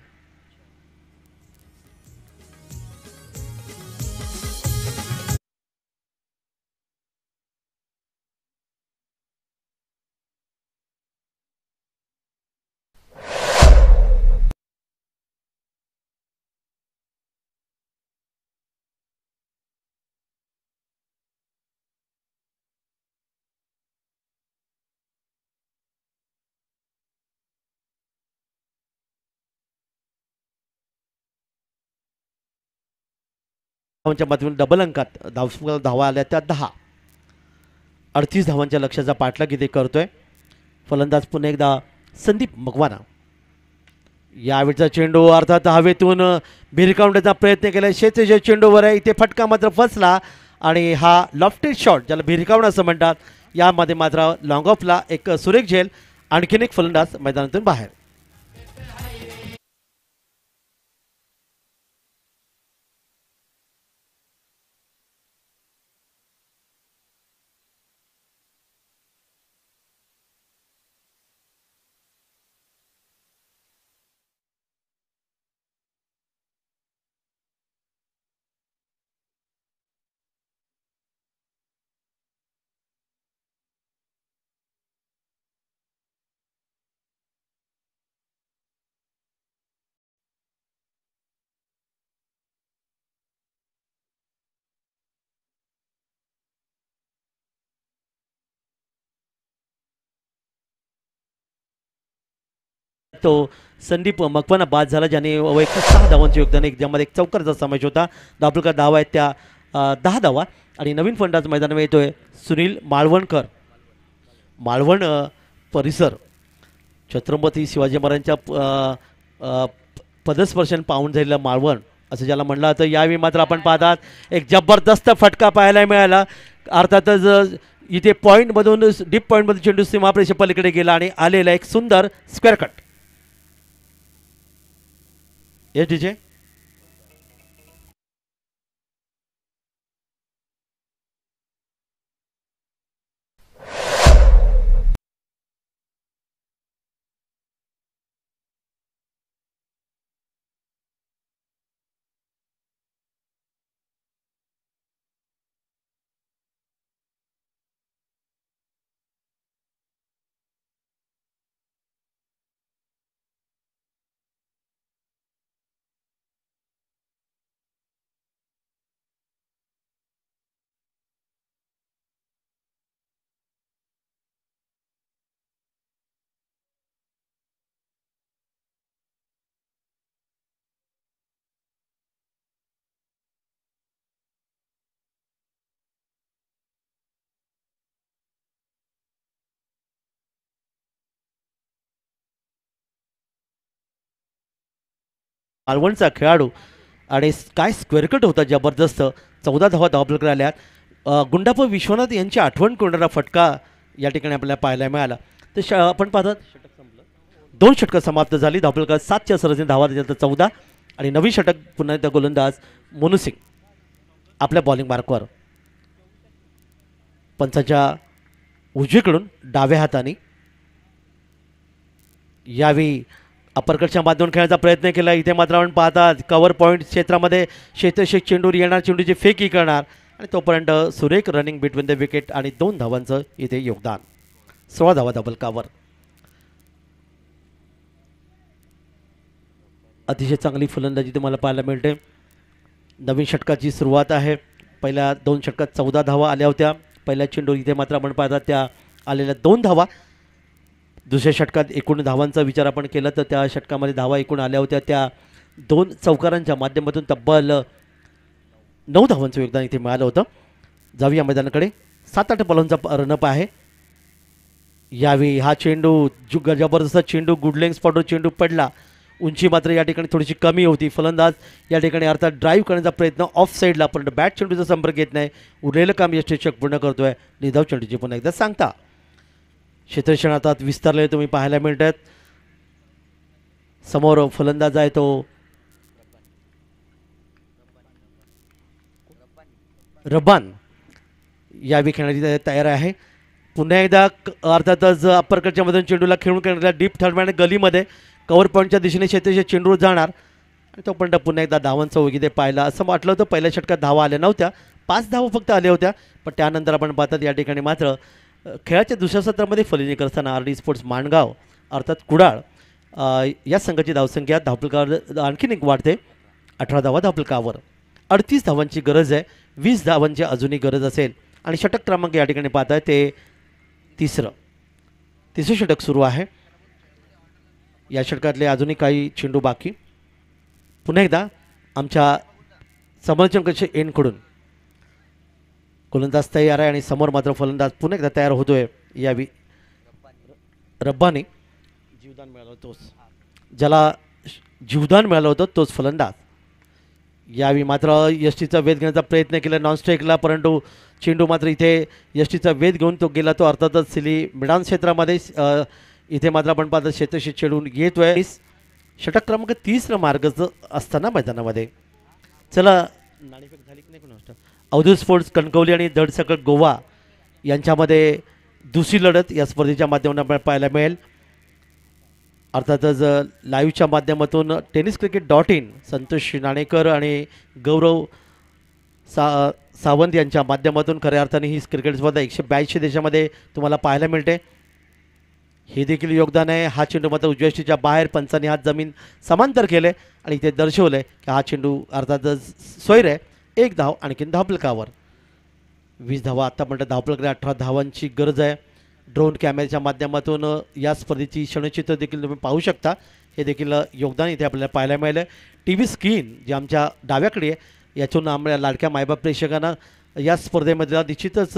धावांच्या माध्यमातून डबल अंकात धावा आल्या त्या 10. 38 धावांच्या लक्ष्याचा पाठलाग इथे करतोय. फलंदाज पुन्हा एकदा संदीप मकवाना. यावेळचा चेंडू अर्थात हवेतून भिरकावण्याचा प्रयत्न केला. शेतीच्या चेंडूवर आहे, इथे फटका मात्र फसला आणि हा लॉफ्टेड शॉट ज्याला भिरकावणं असं म्हणतात, यामध्ये मात्र लॉंग ऑफला एक सुरेख झेल. आणखीन एक फलंदाज मैदानातून बाहेर. तो संदीप मकवाना बाद झाला, ज्याने वैयक्तिक 6 धावांचे योगदान, एक ज्यामध्ये एक चौकाराचा समावेश होता. दाबलकर धावा आहेत त्या 10 धावा. आणि नवीन फलंदाज मैदानावर येतोय सुनील माळवणकर. माळवण परिसर छत्रपती शिवाजी महाराजांच्या पदस्पर्शन पाहून झालेलं माळवण असं ज्याला म्हणलं जातं. यावेळी मात्र आपण पाहतात एक जबरदस्त फटका पाहायला मिळाला. अर्थातच इथे पॉईंटमधून डीप पॉईंटमधून चेंडू सीमाप्रेषे पलीकडे गेला आणि आलेला एक सुंदर स्क्वेअर कट. ये डीजे मालवणचा खेळाडू आणि काय स्क्वेअर कट होता जबरदस्त. 14 धावा धावपलकर आल्यात. गुंडाप्पा विश्वनाथ यांची आठवण करणारा फटका या ठिकाणी आपल्याला पाहायला मिळाला. तर आपण पाहतात 2 षटकं समाप्त झाली. धावपलकर 7च्या सरासरी धावा, त्याच्यात 14 आणि नवीन षटक पुन्हा एकदा गोलंदाज मोनू सिंग आपल्या बॉलिंग मार्कवर. पंचाच्या उजवीकडून डाव्या हाताने यावेळी अपरकटच्या माध्यमातून खेळण्याचा प्रयत्न केला. इथे मात्र आपण पाहतात कव्हर पॉईंट क्षेत्रामध्ये शेतशेक चेंडूवर येणार, चेंडूची फेकी करणार आणि तोपर्यंत सुरेख रनिंग बिटवीन द विकेट आणि 2 धावांचं इथे योगदान. 16 धावा धाबलकावर. अतिशय चांगली फलंदाजी तुम्हाला पाहायला मिळते. नवीन षटकाची सुरुवात आहे. पहिल्या 2 षटकात 14 धावा आल्या होत्या. पहिल्या चेंडूवर इथे मात्र आपण पाहतात त्या आलेल्या 2 धावा. दुसऱ्या षटकात एकूण धावांचा विचार आपण केला तर त्या षटकामध्ये धावा एकूण आल्या होत्या त्या 2 चौकारांच्या माध्यमातून तब्बल 9 धावांचं योगदान इथे मिळालं होतं. जाऊया मैदानाकडे. 7-8 बॉलांचा रनअप आहे. यावेळी हा चेंडू जबरदस्त चेंडू गुडलेंग स्पॉटवर चेंडू पडला. उंची मात्र या ठिकाणी थोडीशी कमी होती. फलंदाज या ठिकाणी अर्थात ड्राईव्ह करण्याचा प्रयत्न ऑफ साईडला, पण बॅट चेंडूचा संपर्क येत नाही. उरलेलं काम यशस्वी पूर्ण करतोय. निधाव चेंडूची पुन्हा एकदा सांगता. क्षेत्रक्षणात विस्तारले तुम्ही पाहायला मिळतात. समोर फलंदाज आहे तो रब्बान. यावेळी खेळण्याची तयार आहे. पुन्हा एकदा अर्थातच अप्परकटच्या मधून चेंडूला खेळून करण्याला डीप थर्डमॅन गलीमध्ये कव्हर पॉईंटच्या दिशेने क्षेत्राच्या चेंडूवर जाणार आणि तोपर्यंत पुन्हा एकदा धावांचा ओघ इथे पाहिला. असं वाटलं होतं पहिल्या षटकात धावा आल्या नव्हत्या, 5 धावा फक्त आल्या होत्या. पण त्यानंतर आपण पाहतात या ठिकाणी मात्र खेळाच्या दुसऱ्या सत्रामध्ये फलंदाजी करताना RD स्पोर्ट्स माणगाव अर्थात कुडाळ या संघाची धावसंख्या धावपलकावर आणखीन एक वाढते. 18 धावा धावपलकावर. 38 धावांची गरज आहे. 20 धावांची अजूनही गरज असेल आणि षटक क्रमांक या ठिकाणी पाहताय ते तिसरं षटक सुरू आहे. या षटकातले अजूनही काही चेंडू बाकी. पुन्हा एकदा आमच्या समालोचकांच्या एंडकडून गोलंदाज तयार आहे आणि समोर मात्र फलंदाज पुन्हा एकदा तयार होतोय. यावी रब्बानी जीवदान मिळालं तोच ज्याला जीवदान मिळालं होतं तोच फलंदाज. यावेळी मात्र यष्टीचा वेध घेण्याचा प्रयत्न केला नॉन स्ट्राईकला, परंतु चेंडू मात्र इथे यष्टीचा वेध घेऊन तो गेला. तो अर्थातच सिली मैदान क्षेत्रामध्ये इथे मात्र आपण पाहतो शेतशी चेडून येतोय. षटक क्रमांक 30 मार्गच असताना मैदानामध्ये. चला नाणेफेक झाली की नाही कोणाष्ट. अवधूत स्पोर्ट्स कणकवली आणि धडसकट गोवा यांच्यामध्ये दुसरी लढत या स्पर्धेच्या माध्यमातून आपल्याला पाहायला मिळेल. अर्थातच लाईव्हच्या माध्यमातून tenniscricket.in संतोष नाणेकर आणि गौरव सावंत यांच्या माध्यमातून खऱ्या अर्थाने ही क्रिकेट स्पर्धा 182 देशामध्ये तुम्हाला पाहायला मिळते. हे देखील योगदान आहे. हा चेंडू मात्र उजव्याष्टीच्या बाहेर पंचांनी हात जमीन समांतर केले आणि इथे दर्शवले की हा चेंडू अर्थातच स्वैर आहे. 1 धाव आणखीन धावफलकावर. 20 धावा आत्तापर्यंत धावफलकावर 18 धावांची गरज आहे. ड्रोन कॅमेऱ्याच्या माध्यमातून या स्पर्धेची क्षणचित्र देखील तुम्ही पाहू शकता. हे देखील योगदान इथे आपल्याला पाहायला मिळालं. TV स्क्रीन जी आमच्या डाव्याकडे आहे यातून आम्हाला लाडक्या मायबाप प्रेक्षकांना या स्पर्धेमध्ये निश्चितच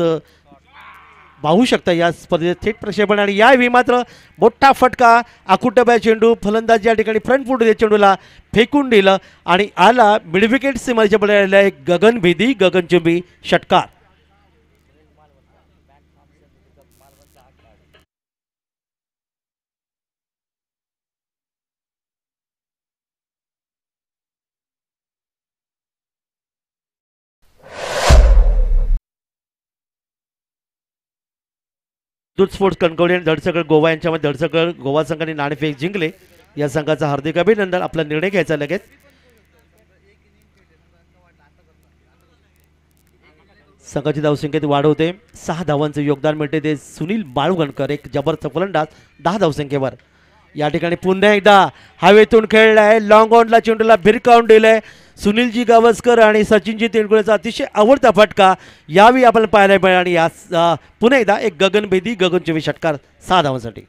पाहू शकता या स्पर्धेत थेट प्रक्षेपण. आणि यावेळी मात्र मोठा फटका आकुटब्या चेंडू फलंदाज या ठिकाणी फ्रंट फूट चेंडूला फेकून दिलं आणि आला मिडविकेट सीमारेच्या पडलेला एक गगनभेदी गगनचुंबी षटकार. दूध स्पोर्ट्स कणकवली आणि धडसकळ गोवा यांच्यामध्ये धडसकळ गोवा संघाने नाणेफेक जिंकले. या संघाचं हार्दिक अभिनंदन. आपला निर्णय घ्यायचा लगेच. संघाची धावसंख्येत वाढ होते. 6 धावांचं योगदान मिळते ते सुनील बाळुगणकर एक जबरदस्त फलंदाज 10 धावसंख्येवर. या ठिकाणी पुन्हा एकदा हवेतून खेळलाय लॉंग ऑनला चेंडूला भिरकावून दिलंय सुनीलजी गावस्कर आणि सचिनजी तेंडुलकरचा अतिशय आवडता फटका यावेळी आपल्याला पाहायला मिळाला. आणि या पुन्हा एकदा एक गगनभेदी गगनचुंबी षटकार 6 धावांसाठी.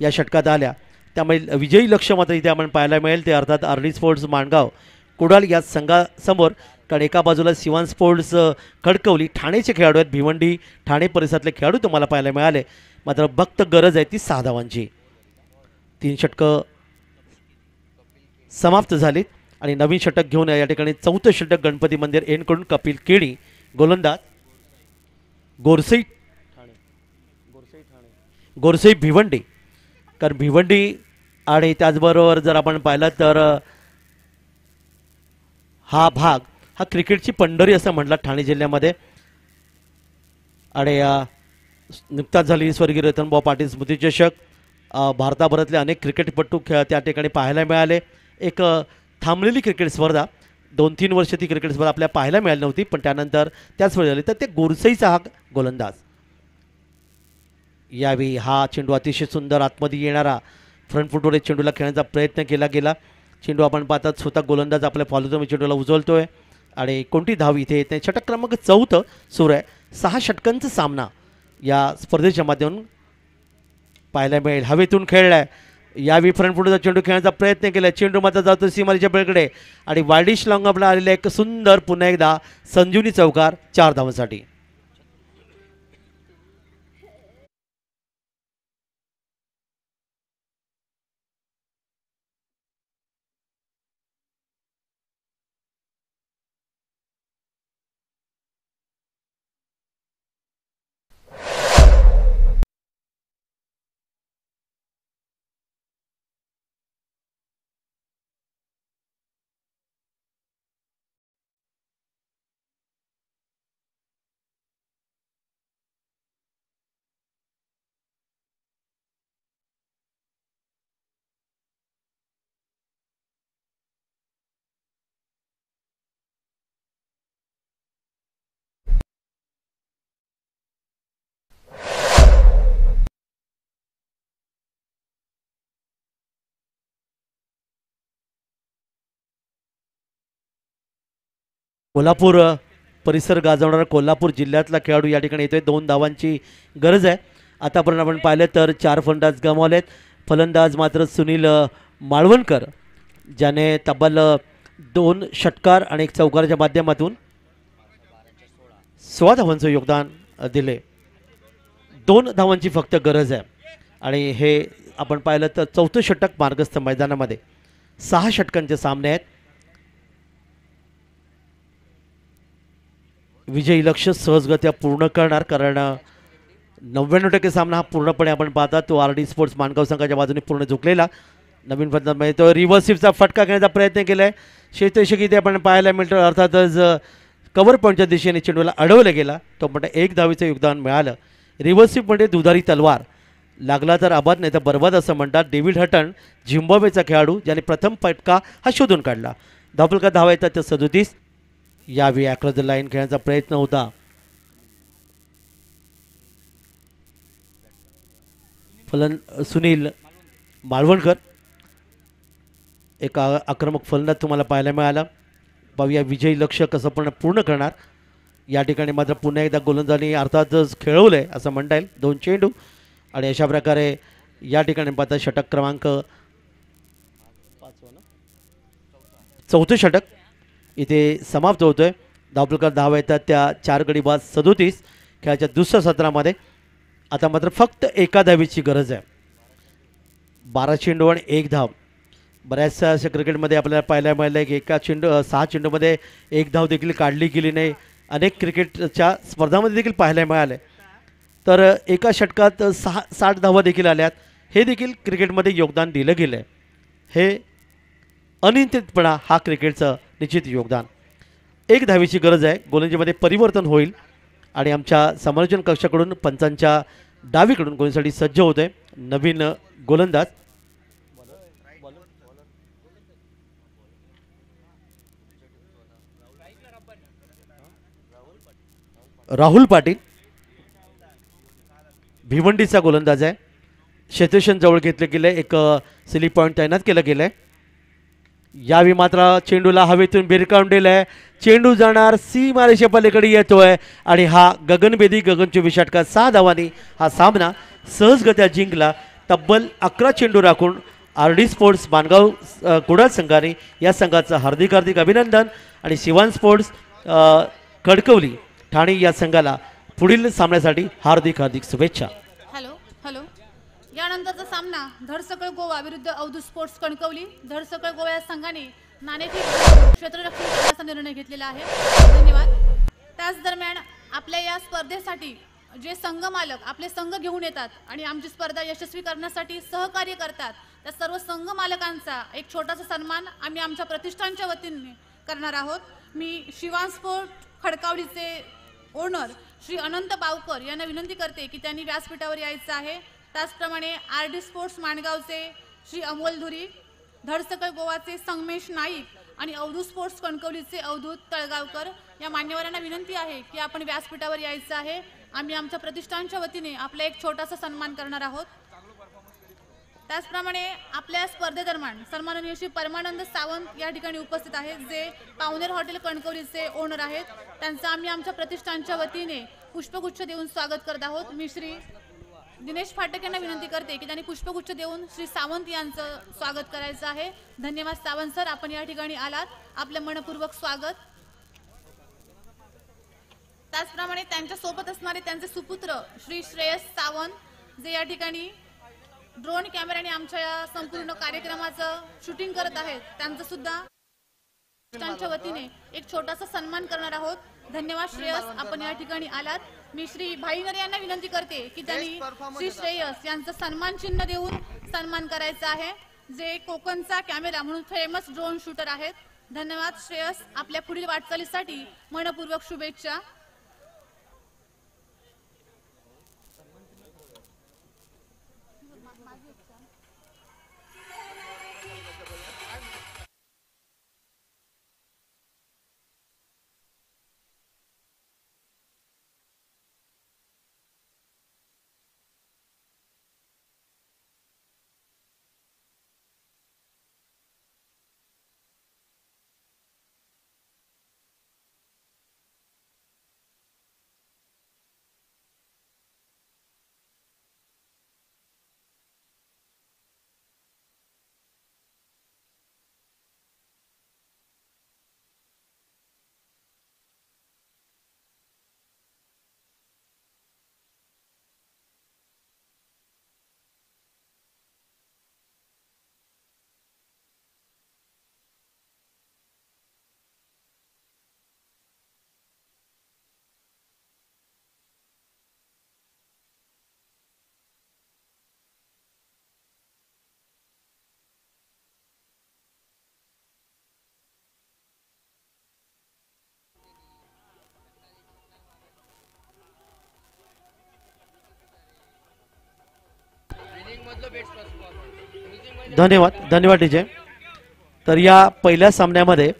या षटकात आल्या त्यामुळे विजयी लक्ष्य मात्र इथे आपण पाहायला मिळेल ते अर्थात आर्ली स्पोर्ट्स माणगाव कुडाल या संघासमोर. कारण एका बाजूला सिवान स्पोर्ट्स खडकवली ठाणेचे खेळाडू आहेत. भिवंडी ठाणे परिसरातले खेळाडू तुम्हाला पाहायला मिळाले. मात्र फक्त गरज आहे ती 6 धावांची. 3 षटकं समाप्त झालीत आणि नवीन षटक घेऊन या ठिकाणी 4थं षटक गणपती मंदिर एनकडून कपिल केळी गोलंदाज. गोरसई भिवंडी. कारण भिवंडी आणि त्याचबरोबर जर आपण पाहिलं तर हा भाग हा क्रिकेटची पंढरी असं म्हटलं ठाणे जिल्ह्यामध्ये. आणि नुकताच झालेली स्वर्गीय रतनभाऊ पाटील स्मृतिचषक भारताभरातले अनेक क्रिकेटपटू त्या ठिकाणी पाहायला मिळाले. एक थांबलेली क्रिकेट स्पर्धा 2-3 वर्ष ती क्रिकेट स्पर्धा आपल्याला पाहायला मिळाली नव्हती पण त्यानंतर त्याच स्पर्धा झाली. तर ते गोरसईचा हा गोलंदाज. यावेळी हा चेंडू अतिशय सुंदर आतमध्ये येणारा फ्रंट फुटवर चेंडूला खेळण्याचा प्रयत्न केला गेला. चेंडू आपण पाहतात स्वतः गोलंदाज आपल्या फॉलोतून चेंडूला उजवलतोय आणि कोणती धाव इथे येत नाही. षटक क्रमांक 4 सुरू आहे. 6 षटकांचा सामना या स्पर्धेच्या माध्यमातून पाहायला मिळेल. हवेतून खेळलाय यावेळी फ्रंट फुटचा चेंडू खेळण्याचा प्रयत्न केला. चेंडू मात्र जातो सीमारेच्या पलीकडे आणि वायडिश लॉंग आपला आलेला एक सुंदर पुन्हा एकदा संजीवनी चौकार 4 धावांसाठी. कोल्हापूर परिसर गाजवणारा कोल्हापूर जिल्ह्यातला खेळाडू या ठिकाणी येतोय. 2 धावांची गरज आहे. आतापर्यंत आपण पाहिलं तर 4 फलंदाज गमावलेत. फलंदाज मात्र सुनील माळवणकर ज्याने तब्बल 2 षटकार आणि 1 चौकाराच्या माध्यमातून 16 धावांचं योगदान दिले. 2 धावांची फक्त गरज आहे आणि हे आपण पाहिलं तर 4थं षटक मार्गस्थ मैदानामध्ये. 6 षटकांचे सामने आहेत. विजयी लक्ष सहजगत्या पूर्ण करणार, कारण 99% सामना हा पूर्णपणे आपण पाहता तो RD स्पोर्ट्स माणगाव संघाच्या बाजूने पूर्ण झुकलेला. नवीन पद्धतीमध्ये तो रिव्हर्सिव्हचा फटका घेण्याचा प्रयत्न केला आहे. क्षेत्ररक्षक इथे आपण पाहायला मिळतं. अर्थातच कव्हर पॉईंटच्या दिशेने चेंडूला अडवला गेला. तो म्हणजे 1 धावेचं योगदान मिळालं. रिव्हर्सिव्ह म्हणजे दुधारी तलवार, लागला तर आबाद नाही तर बरबाद असं म्हणतात. डेव्हिड हटन झिम्बाब्वेचा खेळाडू ज्याने प्रथम फटका हा शोधून काढला. धावफलका धावा येतात त्या 37. यावेळी अक्रॉस द लाईन खेळण्याचा प्रयत्न होता. सुनील माळवणकर एक आक्रमक फलंदाज तुम्हाला पाहायला मिळाला. पाहूया विजयी लक्ष्य कसं पूर्ण करणार. या ठिकाणी मात्र पुन्हा एकदा गोलंदाजांनी अर्थातच खेळवलंय असं म्हणता येईल. 2 चेंडू आणि अशा प्रकारे या ठिकाणी पाहता षटक क्रमांक 4थं षटक इथे समाप्त होतोय. धावफलका धावा येतात त्या 4 गडी बाद 37 खेळाच्या दुसऱ्या सत्रामध्ये. आता मात्र फक्त 1 धावेची गरज आहे. 12 चेंडू आणि 1 धाव. बऱ्याचशा अशा क्रिकेटमध्ये आपल्याला पाहायला मिळालं की 6 चेंडूमध्ये 1 धाव देखील काढली गेली नाही. अनेक क्रिकेटच्या स्पर्धामध्ये देखील पाहायला मिळालं. तर एका षटकात 60 धावा देखील आल्यात. हे देखील क्रिकेटमध्ये योगदान दिलं गेलं आहे. हे अनियंत्रितपणा हा क्रिकेटचं निश्चित योगदान. 1 धावेची गरज आहे. गोलंदाजीमध्ये परिवर्तन होईल आणि आमच्या समालोचन कक्षाकडून पंचांच्या डावीकडून गोलंदाजीसाठी सज्ज होते नवीन गोलंदाज राहुल पाटील. भिवंडीचा गोलंदाज आहे. क्षेत्ररक्षण जवळ घेतलं गेलं. एक स्लिप पॉईंट तैनात केलं गेलं आहे. यावेळी मात्र चेंडूला हवेतून भिरकावून दिलंय. चेंडू जाणार सीमारेषे पलीकडे येतोय आणि हा गगनभेदी गगनचुंबी षटकार 6 धावांनी हा सामना सहजगत्या जिंकला. तब्बल 11 चेंडू राखून RD स्पोर्ट्स माणगाव कुडाळ संघाने या संघाचं हार्दिक अभिनंदन आणि शिवान स्पोर्ट्स खडकवली ठाणे या संघाला पुढील सामन्यासाठी हार्दिक शुभेच्छा. हॅलो. यानंतरचा सामना धडसकळ गोवा विरुद्ध अवधूत स्पोर्ट्स कणकवली. धडसकळ गोवा या संघाने नाणेफेक क्षेत्ररक्षण करण्याचा निर्णय घेतलेला आहे. धन्यवाद. त्याच दरम्यान आपल्या या स्पर्धेसाठी जे संघ मालक आपले संघ घेऊन येतात आणि आमची स्पर्धा यशस्वी करण्यासाठी सहकार्य करतात त्या सर्व संघ मालकांचा एक छोटासा सन्मान आम्ही आमच्या प्रतिष्ठानच्या वतीने करणार आहोत. मी शिवान स्पोर्ट खडकावलीचे ओनर श्री अनंत बावकर यांना विनंती करते की त्यांनी व्यासपीठावर यायचं आहे. त्याचप्रमाणे RD स्पोर्ट्स माणगावचे श्री अमोल धुरी, धडसकळ गोवाचे संगमेश नाईक आणि अवधूत स्पोर्ट्स कणकवलीचे अवधूत तळगावकर या मान्यवरांना विनंती आहे की आपण व्यासपीठावर यायचं आहे. आम्ही आमच्या प्रतिष्ठानच्या वतीने आपला एक छोटासा सन्मान करणार आहोत. त्याचप्रमाणे आपल्या स्पर्धेदरम्यान सन्माननीय श्री परमानंद सावंत या ठिकाणी उपस्थित आहेत जे पावनेर हॉटेल कणकवलीचे ओनर आहेत. त्यांचं आम्ही आमच्या प्रतिष्ठानच्या वतीने पुष्पगुच्छ देऊन स्वागत करत आहोत. मी श्री दिनेश फाटक यांना विनंती करते की त्यांनी पुष्पगुच्छ देऊन श्री सावंत यांचं स्वागत करायचं आहे. धन्यवाद सावंत सर, आपण या ठिकाणी आलात. आपले मनपूर्वक स्वागत. त्याचप्रमाणे त्यांच्या सोबत असणारे त्यांचे सुपुत्र श्री श्रेयस सावंत जे या ठिकाणी ड्रोन कॅमेराने आमच्या या संपूर्ण कार्यक्रमाचं शूटिंग करत आहेत. त्यांचं सुद्धा प्रतिष्ठानच्या वतीने एक छोटासा सन्मान करणार आहोत. धन्यवाद श्रेयस, आपण या ठिकाणी आलात. मी श्री भाईनर यांना विनंती करते की त्यांनी श्री श्रेयस यांचं सन्मान चिन्ह देऊन सन्मान करायचा आहे जे कोकणचा कॅमेरा म्हणून फेमस ड्रोन शूटर आहेत. धन्यवाद श्रेयस, आपल्या पुढील वाटचालीसाठी मनपूर्वक शुभेच्छा. धन्यवाद धन्यवाद डीजे. तर या पहिल्या सामन्यामध्ये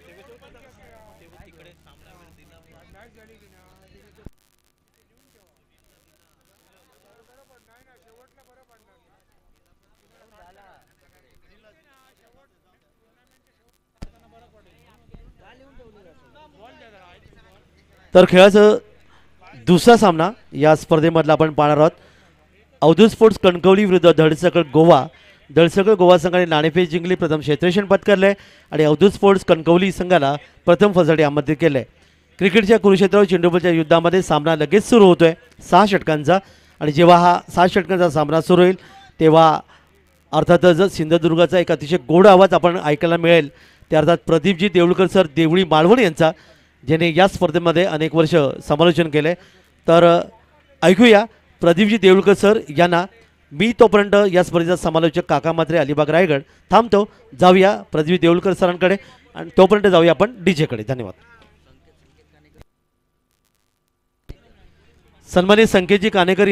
तर खेळाचं दुसरा सामना या स्पर्धेमधला आपण पाहणार आहोत. अवधूत स्पोर्ट्स कणकवली विरुद्ध धडसकळ गोवा. धडसकळ गोवा संघाने नाणेफेक जिंकली, प्रथम क्षेत्ररक्षण पत्करले आणि अवधूत स्पोर्ट्स कणकवली संघाला प्रथम फलसाठी आमंत्रित केले. क्रिकेटच्या कुरुक्षेत्रावर चेंडूबॉलच्या युद्धामध्ये सामना लगेच सुरू होतोय 6 षटकांचा. आणि जेव्हा हा 6 षटकांचा सामना सुरू होईल तेव्हा अर्थातच सिंधुदुर्गाचा एक अतिशय गोड आवाज आपण ऐकायला मिळेल. ते अर्थात प्रदीपजी देऊळकर सर देवळी मालवण यांचा, ज्याने या स्पर्धेमध्ये अनेक वर्ष समालोचन केले. तर ऐकूया प्रदीपजी देऊळकर सर यांना. मी तोपर्यंत या स्पर्धेचा समालोचक काका मात्रे अलिबाग रायगड थांबतो. जाऊया प्रदीप देऊळकर सरांकडे आणि तोपर्यंत जाऊया आपण डीजेकडे. धन्यवाद. सन्माननीय संकेतजी कानेकर